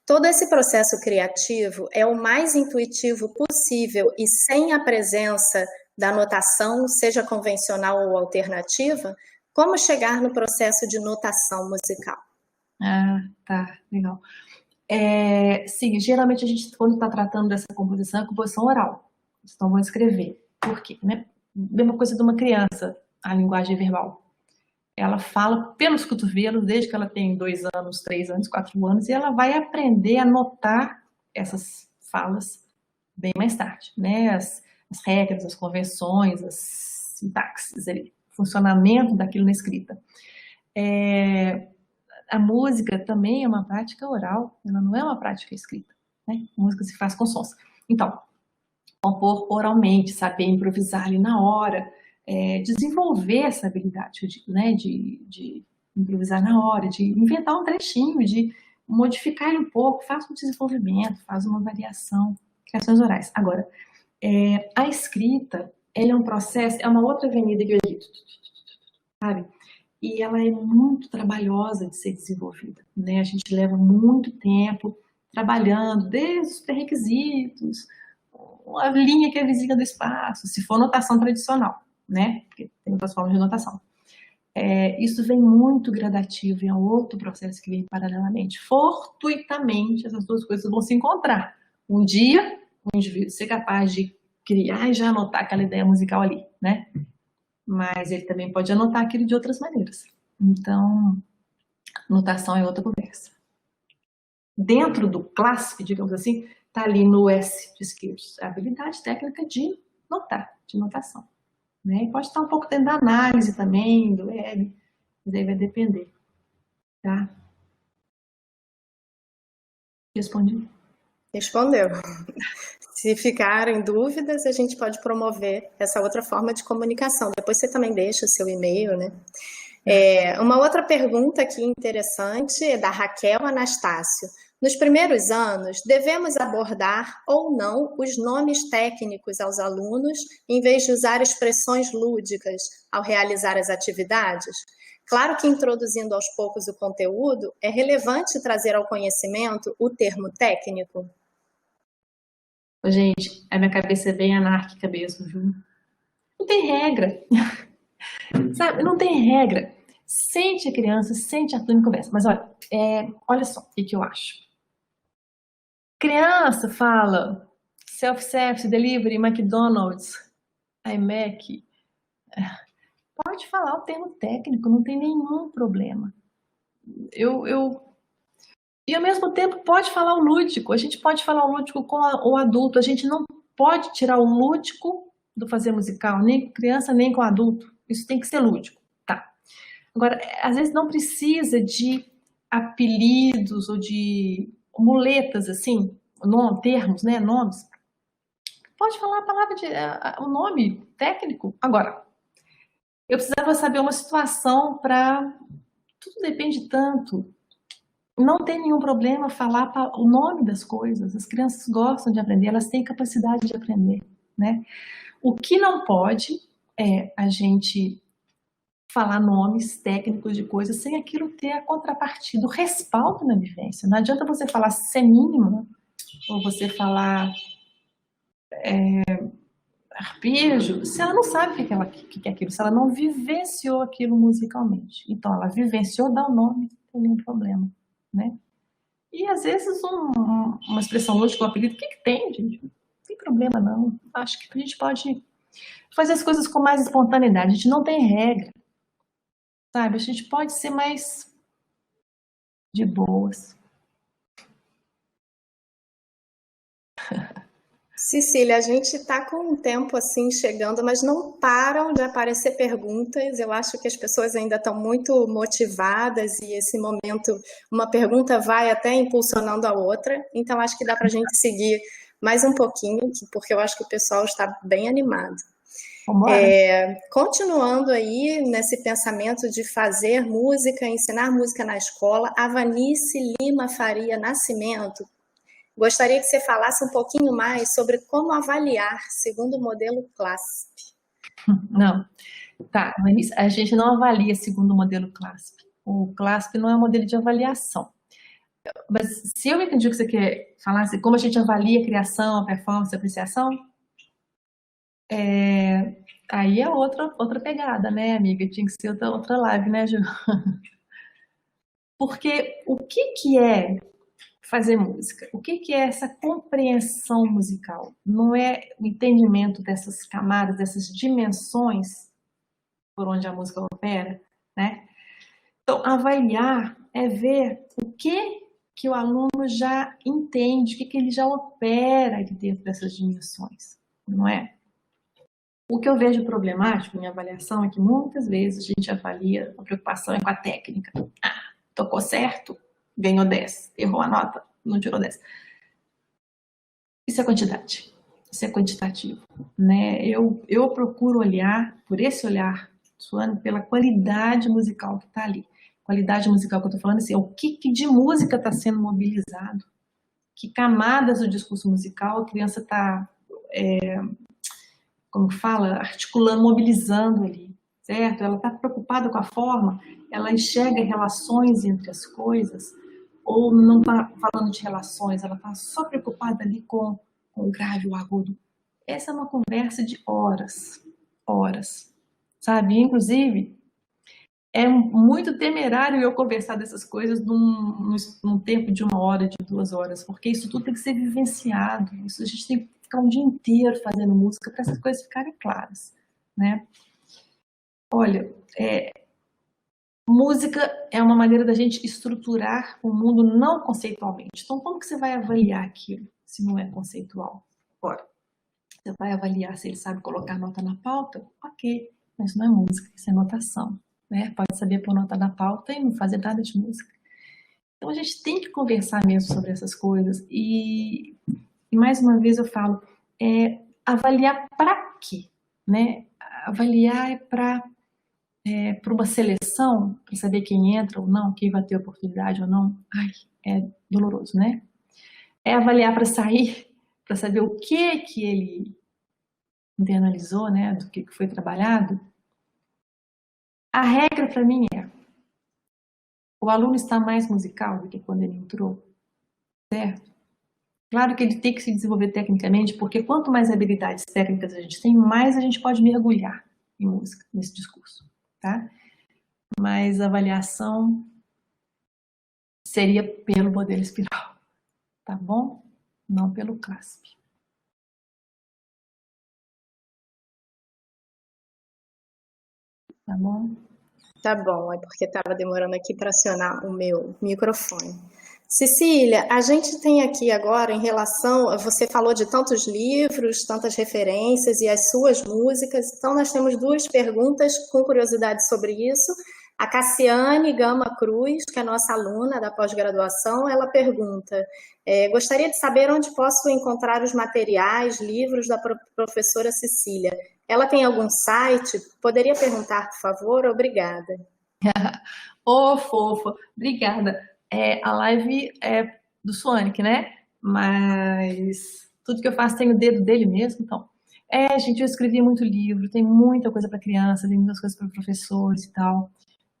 [SPEAKER 5] Todo esse processo criativo é o mais intuitivo possível e sem a presença da notação, seja convencional ou alternativa. Como chegar no processo de notação musical?
[SPEAKER 1] Ah, tá, legal. Sim, geralmente a gente, quando está tratando dessa composição, é composição oral. Então, vou escrever. Por quê? Né? Mesma coisa de uma criança, a linguagem verbal. Ela fala pelos cotovelos desde que ela tem 2 anos, 3 anos, 4 anos, e ela vai aprender a notar essas falas bem mais tarde, né? As regras, as convenções, as sintaxes, o funcionamento daquilo na escrita. A música também é uma prática oral, ela não é uma prática escrita, né? A música se faz com sons. Então, compor oralmente, saber improvisar ali na hora, desenvolver essa habilidade, né, de improvisar na hora, de inventar um trechinho, de modificar ele um pouco, faz um desenvolvimento, faz uma variação. criações orais. Agora, a escrita, ela é um processo, é uma outra avenida que eu digo, sabe? E ela é muito trabalhosa de ser desenvolvida, né? A gente leva muito tempo trabalhando, desde os pré-requisitos, a linha que é vizinha do espaço, se for notação tradicional, né? Porque tem outras formas de notação. Isso vem muito gradativo, é um outro processo que vem paralelamente. Fortuitamente, essas duas coisas vão se encontrar. Um dia, o indivíduo ser capaz de criar e já anotar aquela ideia musical ali, né? Mas ele também pode anotar aquilo de outras maneiras. Então, notação é outra conversa. Dentro do clássico, digamos assim, está ali no S de skills, a habilidade técnica de notar, de notação. Né? Pode estar um pouco dentro da análise também, do web, mas aí vai depender. Tá? Respondi?
[SPEAKER 5] Respondeu. Se ficarem dúvidas, a gente pode promover essa outra forma de comunicação. Depois você também deixa o seu e-mail, né? Uma outra pergunta aqui interessante é da Raquel Anastácio. Nos primeiros anos, devemos abordar ou não os nomes técnicos aos alunos, em vez de usar expressões lúdicas ao realizar as atividades? Claro que introduzindo aos poucos o conteúdo, é relevante trazer ao conhecimento o termo técnico?
[SPEAKER 1] Gente, a minha cabeça é bem anárquica mesmo, viu? Não tem regra. Sabe, não tem regra. Sente a criança, sente a turma e conversa. Mas olha só o que eu acho. Criança fala self-service, delivery, McDonald's, iMac. Pode falar o termo técnico, não tem nenhum problema. E ao mesmo tempo pode falar o lúdico. A gente pode falar o lúdico com o adulto. A gente não pode tirar o lúdico do fazer musical, nem com criança, nem com adulto. Isso tem que ser lúdico. Tá. Agora, às vezes não precisa de apelidos ou de muletas, assim, termos, né, nomes. Pode falar a palavra o nome técnico. Agora, eu precisava saber uma situação para... Tudo depende tanto. Não tem nenhum problema falar o nome das coisas. As crianças gostam de aprender, elas têm capacidade de aprender, né? O que não pode é a gente falar nomes técnicos de coisas sem aquilo ter a contrapartida, o respaldo na vivência. Não adianta você falar semínima ou você falar arpejo, se ela não sabe o que é aquilo, se ela não vivenciou aquilo musicalmente. Então, ela vivenciou, dá o nome, não tem nenhum problema, né? E, às vezes, uma expressão lúdica, um apelido, o que tem, gente? Não tem problema, não. Acho que a gente pode fazer as coisas com mais espontaneidade. A gente não tem regra, sabe? A gente pode ser mais de boas.
[SPEAKER 5] Cecília, a gente está com um tempo assim chegando, mas não param de aparecer perguntas. Eu acho que as pessoas ainda estão muito motivadas e esse momento, uma pergunta vai até impulsionando a outra. Então, acho que dá para a gente seguir mais um pouquinho, porque eu acho que o pessoal está bem animado. Continuando aí nesse pensamento de fazer música, ensinar música na escola, a Vanice Lima Faria Nascimento gostaria que você falasse um pouquinho mais sobre como avaliar segundo o modelo CLASP.
[SPEAKER 1] Não, tá, Vanice, a gente não avalia segundo o modelo CLASP. O CLASP não é um modelo de avaliação. Mas se eu entendi o que você quer falar, assim, como a gente avalia a criação, a performance, a apreciação, aí é outra pegada, né, amiga? Tinha que ser outra live, né, Ju? Porque o que é fazer música? O que é essa compreensão musical? Não é o entendimento dessas camadas, dessas dimensões por onde a música opera, né? Então, avaliar é ver o que o aluno já entende, o que ele já opera aqui dentro dessas dimensões, não é? O que eu vejo problemático em avaliação é que muitas vezes a gente avalia, a preocupação é com a técnica. Tocou certo? Ganhou 10. Errou a nota? Não tirou 10. Isso é quantidade. Isso é quantitativo, né? Eu procuro olhar, por esse olhar, pela qualidade musical que está ali. Qualidade musical que eu estou falando, assim, o que de música está sendo mobilizado que camadas do discurso musical a criança está, como fala, articulando, mobilizando ali, certo? Ela está preocupada com a forma, ela enxerga relações entre as coisas, ou não está falando de relações, ela está só preocupada ali com o grave, o agudo. Essa é uma conversa de horas, sabe? Inclusive, é muito temerário eu conversar dessas coisas num tempo de 1 hora, de 2 horas, porque isso tudo tem que ser vivenciado, isso a gente tem que ficar um dia inteiro fazendo música para essas coisas ficarem claras, né? Olha, música é uma maneira da gente estruturar o mundo não conceitualmente. Então, como que você vai avaliar aquilo se não é conceitual? Ora, você vai avaliar se ele sabe colocar nota na pauta? Ok, mas não é música, isso é notação. Né? Pode saber pôr nota na pauta e não fazer nada de música. Então, a gente tem que conversar mesmo sobre essas coisas. E mais uma vez eu falo, avaliar para quê? Né? Avaliar é para uma seleção, para saber quem entra ou não, quem vai ter oportunidade ou não. Ai, é doloroso, né? É avaliar para sair, para saber o que ele internalizou, né? Do que foi trabalhado. A regra para mim o aluno está mais musical do que quando ele entrou, certo? Claro que ele tem que se desenvolver tecnicamente, porque quanto mais habilidades técnicas a gente tem, mais a gente pode mergulhar em música, nesse discurso, tá? Mas a avaliação seria pelo modelo espiral, tá bom? Não pelo CLASP. Tá bom?
[SPEAKER 5] Tá bom, é porque estava demorando aqui para acionar o meu microfone. Cecília, a gente tem aqui agora, em relação, você falou de tantos livros, tantas referências e as suas músicas, então nós temos 2 perguntas com curiosidade sobre isso. A Cassiane Gama Cruz, que é nossa aluna da pós-graduação, ela pergunta, gostaria de saber onde posso encontrar os materiais, livros da professora Cecília. Ela tem algum site? Poderia perguntar, por favor? Obrigada.
[SPEAKER 1] Ô, fofa, obrigada. A live é do Sonic, né? Mas tudo que eu faço tem o dedo dele mesmo, então. Gente, eu escrevi muito livro, tem muita coisa para crianças, tem muitas coisas para professores e tal.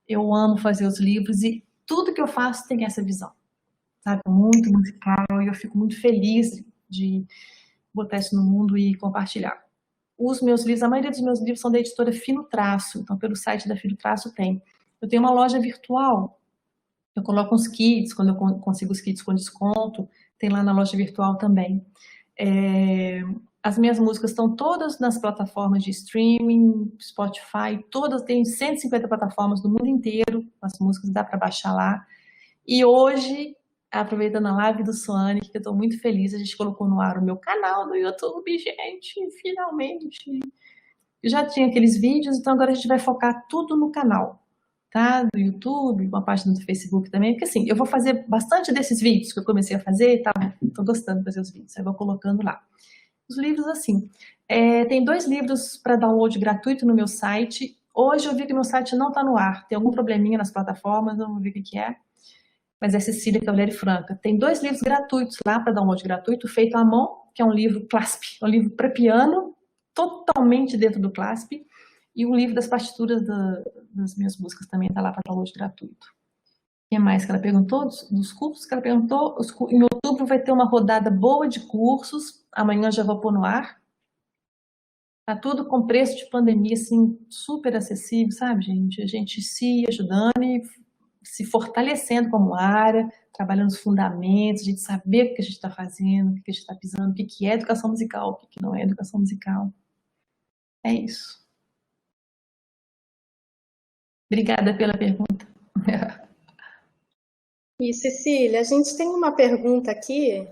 [SPEAKER 1] Eu amo fazer os livros e tudo que eu faço tem essa visão, sabe? Muito musical e eu fico muito feliz de botar isso no mundo e compartilhar. Os meus livros, a maioria dos meus livros são da editora Fino Traço, então pelo site da Fino Traço tem. Eu tenho uma loja virtual, eu coloco uns kits, quando eu consigo os kits com desconto, tem lá na loja virtual também. As minhas músicas estão todas nas plataformas de streaming, Spotify, todas, tem 150 plataformas do mundo inteiro, as músicas dá para baixar lá. E hoje, aproveitando a live do Sonic, que eu estou muito feliz, a gente colocou no ar o meu canal no YouTube, gente, finalmente. Eu já tinha aqueles vídeos, então agora a gente vai focar tudo no canal, tá? Do YouTube, uma página do Facebook também, porque assim, eu vou fazer bastante desses vídeos que eu comecei a fazer e tal, estou gostando de fazer os vídeos, eu vou colocando lá. Os livros, assim, tem 2 livros para download gratuito no meu site. Hoje eu vi que meu site não está no ar, tem algum probleminha nas plataformas, eu vou ver o que é. Mas é Cecília Cavalieri Franca. Tem 2 livros gratuitos lá para download gratuito, feito à mão, que é um livro CLASP, um livro para piano, totalmente dentro do CLASP, e um livro das partituras das minhas músicas também está lá para download gratuito. O que mais que ela perguntou? Dos cursos que ela perguntou, em outubro vai ter uma rodada boa de cursos, amanhã já vou pôr no ar. Tá tudo com preço de pandemia, assim, super acessível, sabe, gente? A gente se ajudando e se fortalecendo como área, trabalhando os fundamentos, a gente saber o que a gente está fazendo, o que a gente está pisando, o que é educação musical, o que não é educação musical. É isso. Obrigada pela pergunta.
[SPEAKER 5] E, Cecília, a gente tem uma pergunta aqui,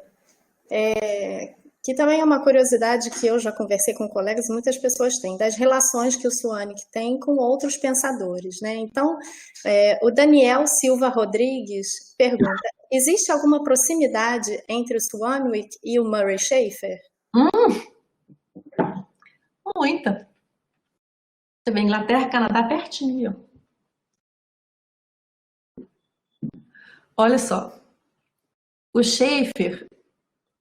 [SPEAKER 5] que também é uma curiosidade que eu já conversei com colegas e muitas pessoas têm, das relações que o Swanwick tem com outros pensadores, né? Então, o Daniel Silva Rodrigues pergunta, existe alguma proximidade entre o Swanwick e o Murray Schafer?
[SPEAKER 1] Muita. Você vê, Inglaterra, Canadá, pertinho. Olha só, o Schafer,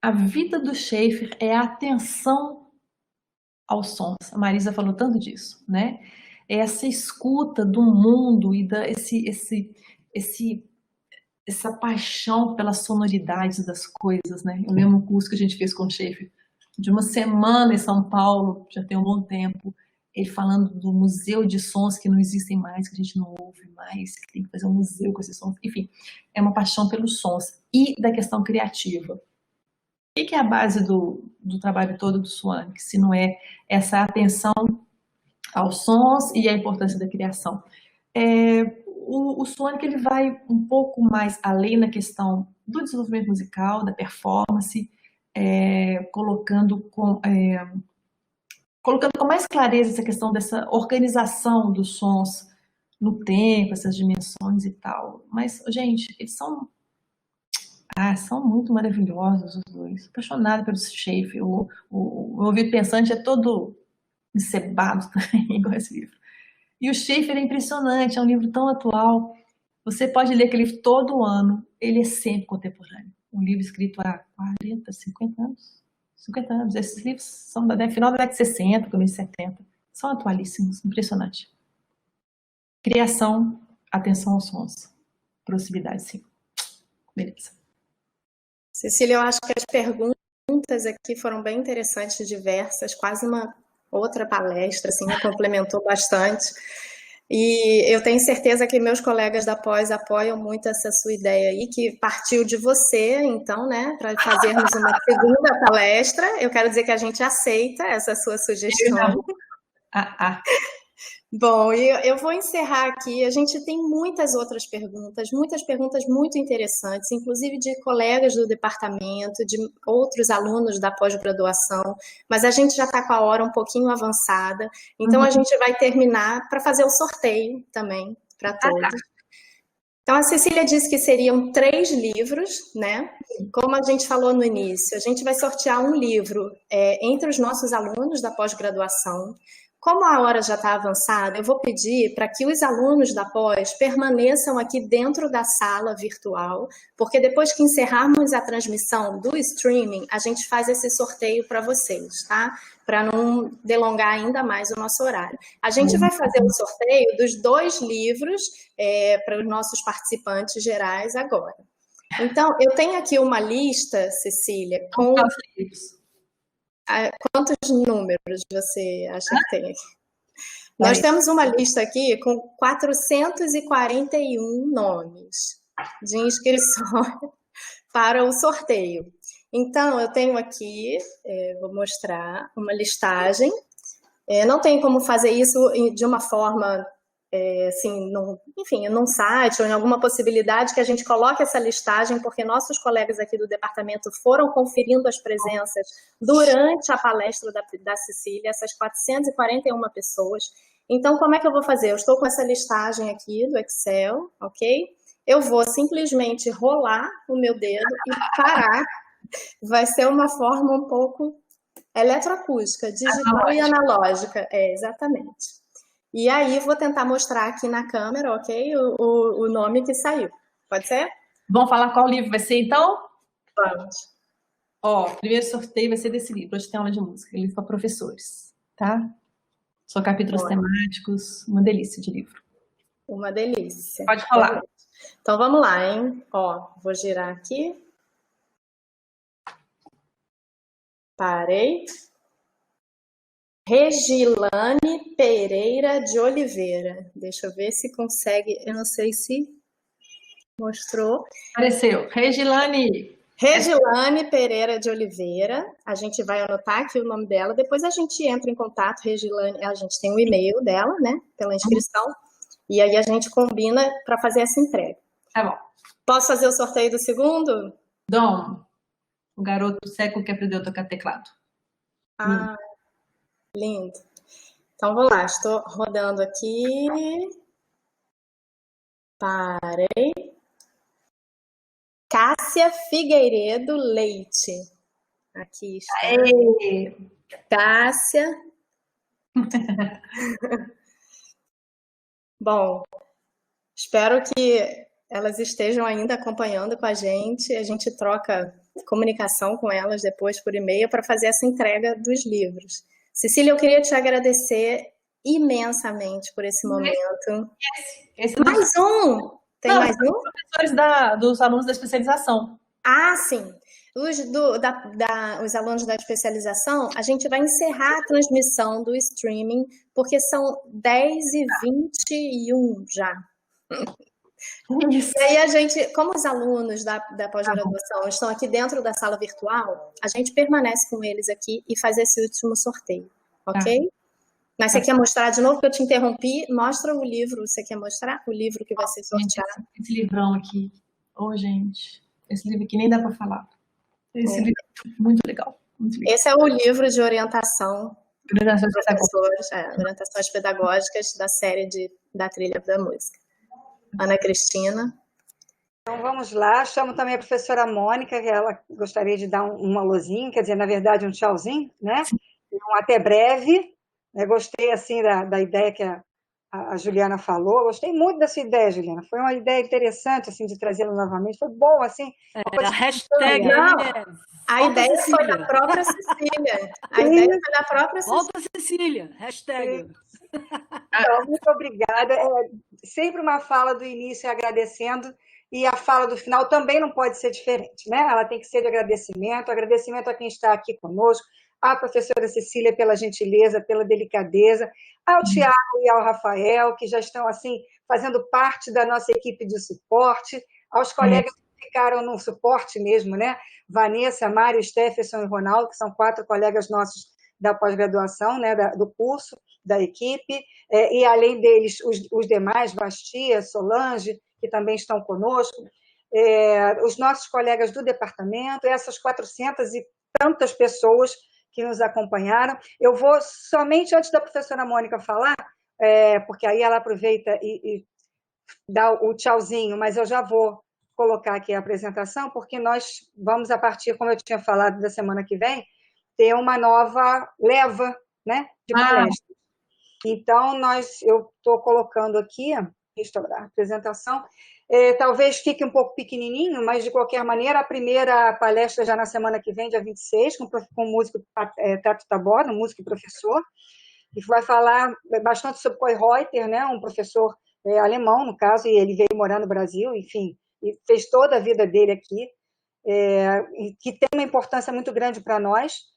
[SPEAKER 1] A vida do Schaeffer é a atenção aos sons. A Marisa falou tanto disso, né? É essa escuta do mundo e essa paixão pelas sonoridades das coisas, né? Eu lembro um curso que a gente fez com o Schaeffer, de uma semana em São Paulo, já tem um bom tempo, ele falando do museu de sons que não existem mais, que a gente não ouve mais, que tem que fazer um museu com esses sons. Enfim, é uma paixão pelos sons e da questão criativa. O que é a base do trabalho todo do Swank, se não é essa atenção aos sons e a importância da criação? O Swank, ele vai um pouco mais além na questão do desenvolvimento musical, da performance, colocando com mais clareza essa questão dessa organização dos sons no tempo, essas dimensões e tal. Mas, gente, eles são muito maravilhosos os dois. Apaixonada pelo Schaeffer. O ouvido pensante é todo encebado também, igual esse livro. E o Schaeffer é impressionante, é um livro tão atual. Você pode ler aquele livro todo ano, ele é sempre contemporâneo. Um livro escrito há 40, 50 anos. 50 anos. Esses livros são do final da década de 60, começo de 70. São atualíssimos, impressionante. Criação, atenção aos sons. Proximidade, sim. Beleza.
[SPEAKER 5] Cecília, eu acho que as perguntas aqui foram bem interessantes, diversas, quase uma outra palestra, assim, me complementou bastante. E eu tenho certeza que meus colegas da pós apoiam muito essa sua ideia aí, que partiu de você, então, né, para fazermos uma segunda palestra. Eu quero dizer que a gente aceita essa sua sugestão. Bom, eu vou encerrar aqui. A gente tem muitas outras perguntas muito interessantes, inclusive de colegas do departamento, de outros alunos da pós-graduação, mas a gente já está com a hora um pouquinho avançada, então a gente vai terminar para fazer o sorteio também para todos. Então, a Cecília disse que seriam 3 livros, né? Como a gente falou no início, a gente vai sortear um livro entre os nossos alunos da pós-graduação. Como a hora já está avançada, eu vou pedir para que os alunos da pós permaneçam aqui dentro da sala virtual, porque depois que encerrarmos a transmissão do streaming, a gente faz esse sorteio para vocês, tá? Para não delongar ainda mais o nosso horário. A gente vai fazer o sorteio dos 2 livros para os nossos participantes gerais agora. Então, eu tenho aqui uma lista, Cecília, com... Quantos números você acha que tem aqui? Nós temos uma lista aqui com 441 nomes de inscrições para o sorteio. Então, eu tenho aqui, vou mostrar uma listagem. Não tem como fazer isso de uma forma, assim, enfim, num site ou em alguma possibilidade que a gente coloque essa listagem, porque nossos colegas aqui do departamento foram conferindo as presenças durante a palestra da Cecília, essas 441 pessoas. Então, como é que eu vou fazer? Eu estou com essa listagem aqui do Excel, ok? Eu vou simplesmente rolar o meu dedo e parar. Vai ser uma forma um pouco eletroacústica, digital e analógica. Exatamente. E aí, vou tentar mostrar aqui na câmera, ok? O nome que saiu. Pode ser?
[SPEAKER 1] Vamos falar qual livro vai ser, então?
[SPEAKER 5] Vamos.
[SPEAKER 1] Ó, o primeiro sorteio vai ser desse livro. Hoje tem aula de música, livro para professores, tá? São capítulos temáticos, uma delícia de livro.
[SPEAKER 5] Uma delícia.
[SPEAKER 1] Pode falar.
[SPEAKER 5] Então, vamos lá, hein? Ó, vou girar aqui. Parei. Regilane Pereira de Oliveira. Deixa eu ver se consegue. Eu não sei se mostrou.
[SPEAKER 1] Apareceu. Regilane
[SPEAKER 5] Pereira de Oliveira. A gente vai anotar aqui o nome dela. Depois a gente entra em contato. Regilane, a gente tem o e-mail dela, né? Pela inscrição. E aí a gente combina para fazer essa entrega.
[SPEAKER 1] Tá bom.
[SPEAKER 5] Posso fazer o sorteio do segundo?
[SPEAKER 1] Dom, o garoto cego que aprendeu a tocar teclado.
[SPEAKER 5] Lindo. Então, vou lá. Estou rodando aqui. Parei. Cássia Figueiredo Leite. Aqui está.
[SPEAKER 1] Aê!
[SPEAKER 5] Cássia. Bom, espero que elas estejam ainda acompanhando com a gente troca comunicação com elas depois por e-mail para fazer essa entrega dos livros. Cecília, eu queria te agradecer imensamente por esse momento.
[SPEAKER 1] Esse
[SPEAKER 5] Mais um! Tem
[SPEAKER 1] Não,
[SPEAKER 5] mais um?
[SPEAKER 1] professores dos alunos da especialização.
[SPEAKER 5] Ah, sim. Os alunos da especialização, a gente vai encerrar a transmissão do streaming, porque são 10h21 já.
[SPEAKER 1] Isso.
[SPEAKER 5] E aí a gente, como os alunos da pós-graduação estão aqui dentro da sala virtual, a gente permanece com eles aqui e faz esse último sorteio, ok? Mas você quer mostrar de novo, que eu te interrompi? Mostra o livro, você quer mostrar o livro que vai ser sorteado?
[SPEAKER 1] Esse livrão aqui. Ô, gente, esse livro aqui nem dá para falar. Esse livro é muito legal. Muito legal.
[SPEAKER 5] Esse é o livro de orientação
[SPEAKER 1] Orientações
[SPEAKER 5] dos professores, orientações pedagógicas da série da Trilha da Música. Ana Cristina.
[SPEAKER 4] Então vamos lá, chamo também a professora Mônica, que ela gostaria de dar um alôzinho, quer dizer, na verdade um tchauzinho, né? Um até breve. Eu gostei assim da ideia que a Juliana falou, gostei muito dessa ideia, Juliana, foi uma ideia interessante assim de trazê-la novamente, foi bom assim.
[SPEAKER 6] A hashtag
[SPEAKER 5] a ideia foi da própria Cecília. A ideia foi da própria Cecília.
[SPEAKER 6] Volta, Cecília, hashtag.
[SPEAKER 4] Então, muito obrigada. Sempre uma fala do início agradecendo, e a fala do final também não pode ser diferente, né? Ela tem que ser de agradecimento a quem está aqui conosco, à professora Cecília pela gentileza, pela delicadeza, ao Tiago e ao Rafael, que já estão assim fazendo parte da nossa equipe de suporte, aos colegas que ficaram no suporte mesmo, né? Vanessa, Mário, Stefferson e Ronaldo, que são 4 colegas nossos da pós-graduação, né, do curso, da equipe, e além deles, os demais, Bastia, Solange, que também estão conosco, os nossos colegas do departamento, essas 400 e tantas pessoas que nos acompanharam. Eu vou somente, antes da professora Mônica falar, porque aí ela aproveita e dá o tchauzinho, mas eu já vou colocar aqui a apresentação, porque nós vamos, a partir, como eu tinha falado, da semana que vem, ter uma nova leva, né, de palestras. Então, eu estou colocando aqui, deixa eu ver a apresentação, talvez fique um pouco pequenininho, mas, de qualquer maneira, a primeira palestra já na semana que vem, dia 26, com o músico Tato Taborda, um músico e professor, que vai falar bastante sobre Koyreuter, né, um professor alemão, no caso, e ele veio morar no Brasil, enfim, e fez toda a vida dele aqui, que tem uma importância muito grande para nós,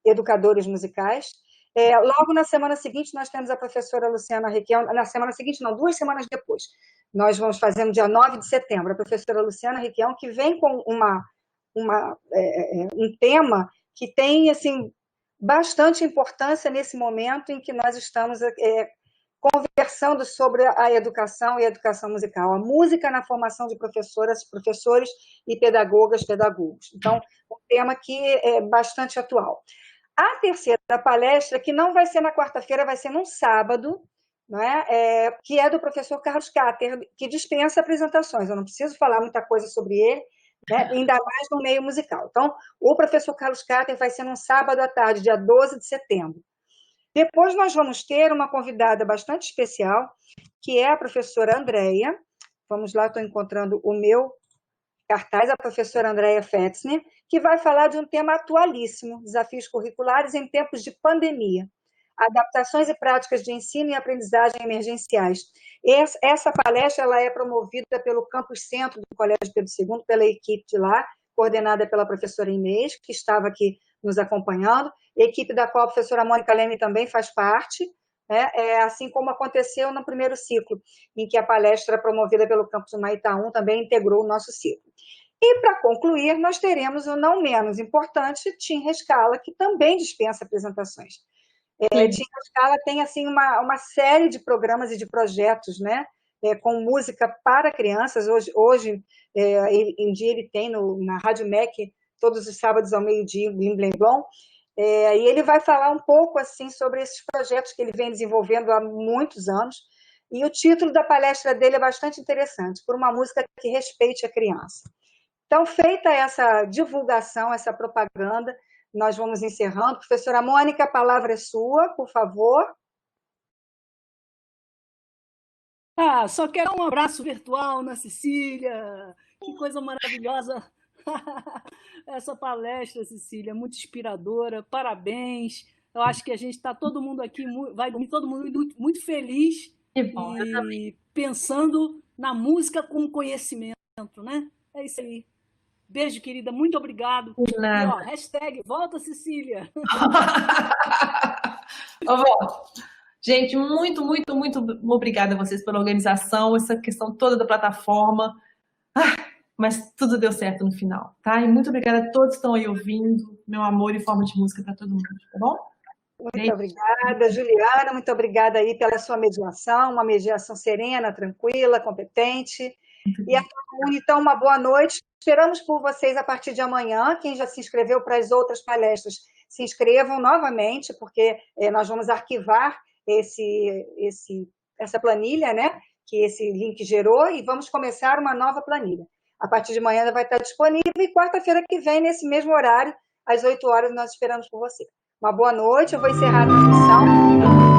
[SPEAKER 4] educadores musicais. Logo na semana seguinte, nós temos a professora Luciana Requião, na semana seguinte, não, 2 semanas depois, nós vamos fazer no dia 9 de setembro, a professora Luciana Requião, que vem com um tema que tem, assim, bastante importância nesse momento em que nós estamos conversando sobre a educação e a educação musical, a música na formação de professoras, professores e pedagogas, pedagogos. Então, um tema que é bastante atual. A terceira palestra, que não vai ser na quarta-feira, vai ser num sábado, não é? Que é do professor Carlos Cáter, que dispensa apresentações. Eu não preciso falar muita coisa sobre ele, né? Ainda mais no meio musical. Então, o professor Carlos Cáter vai ser num sábado à tarde, dia 12 de setembro. Depois nós vamos ter uma convidada bastante especial, que é a professora Andréia. Vamos lá, estou encontrando o meu cartaz, a professora Andréia Fetzner, que vai falar de um tema atualíssimo, desafios curriculares em tempos de pandemia, adaptações e práticas de ensino e aprendizagem emergenciais. Essa palestra ela é promovida pelo Campus Centro do Colégio Pedro II, pela equipe de lá, coordenada pela professora Inês, que estava aqui nos acompanhando, equipe da qual a professora Mônica Leme também faz parte, né? Assim como aconteceu no primeiro ciclo, em que a palestra promovida pelo Campus Humaitá também integrou o nosso ciclo. E, para concluir, nós teremos o não menos importante, Tim Rescala, que também dispensa apresentações. Tim Rescala tem assim, uma série de programas e de projetos, né? Com música para crianças. Hoje em dia, ele tem na Rádio MEC, todos os sábados ao meio-dia, Blim Blim Blom, e ele vai falar um pouco assim, sobre esses projetos que ele vem desenvolvendo há muitos anos, e o título da palestra dele é bastante interessante, Por uma música que respeite a criança. Então, feita essa divulgação, essa propaganda, nós vamos encerrando. Professora Mônica, a palavra é sua, por favor.
[SPEAKER 6] Ah, só quero um abraço virtual na Cecília. Que coisa maravilhosa essa palestra, Cecília, muito inspiradora. Parabéns. Eu acho que a gente está todo mundo aqui, vai dormir todo mundo muito feliz
[SPEAKER 1] Que bom, eu também.
[SPEAKER 6] e pensando na música com conhecimento, né? É isso aí. Beijo, querida, muito obrigado.
[SPEAKER 1] De
[SPEAKER 6] E
[SPEAKER 1] nada.
[SPEAKER 6] ó, hashtag volta Cecília.
[SPEAKER 1] Ó, vó, gente, muito, muito, muito obrigada a vocês pela organização, essa questão toda da plataforma. Mas tudo deu certo no final, tá? E muito obrigada a todos que estão aí ouvindo. Meu amor e forma de música para todo mundo, tá bom?
[SPEAKER 4] Muito obrigada, Juliana, muito obrigada aí pela sua mediação, uma mediação serena, tranquila, competente. E a todo mundo, então, uma boa noite. Esperamos por vocês a partir de amanhã. Quem já se inscreveu para as outras palestras, se inscrevam novamente, porque nós vamos arquivar essa planilha, né, que esse link gerou, e vamos começar uma nova planilha. A partir de amanhã ela vai estar disponível, e quarta-feira que vem, nesse mesmo horário, às 8 horas, nós esperamos por você. Uma boa noite, eu vou encerrar a transmissão.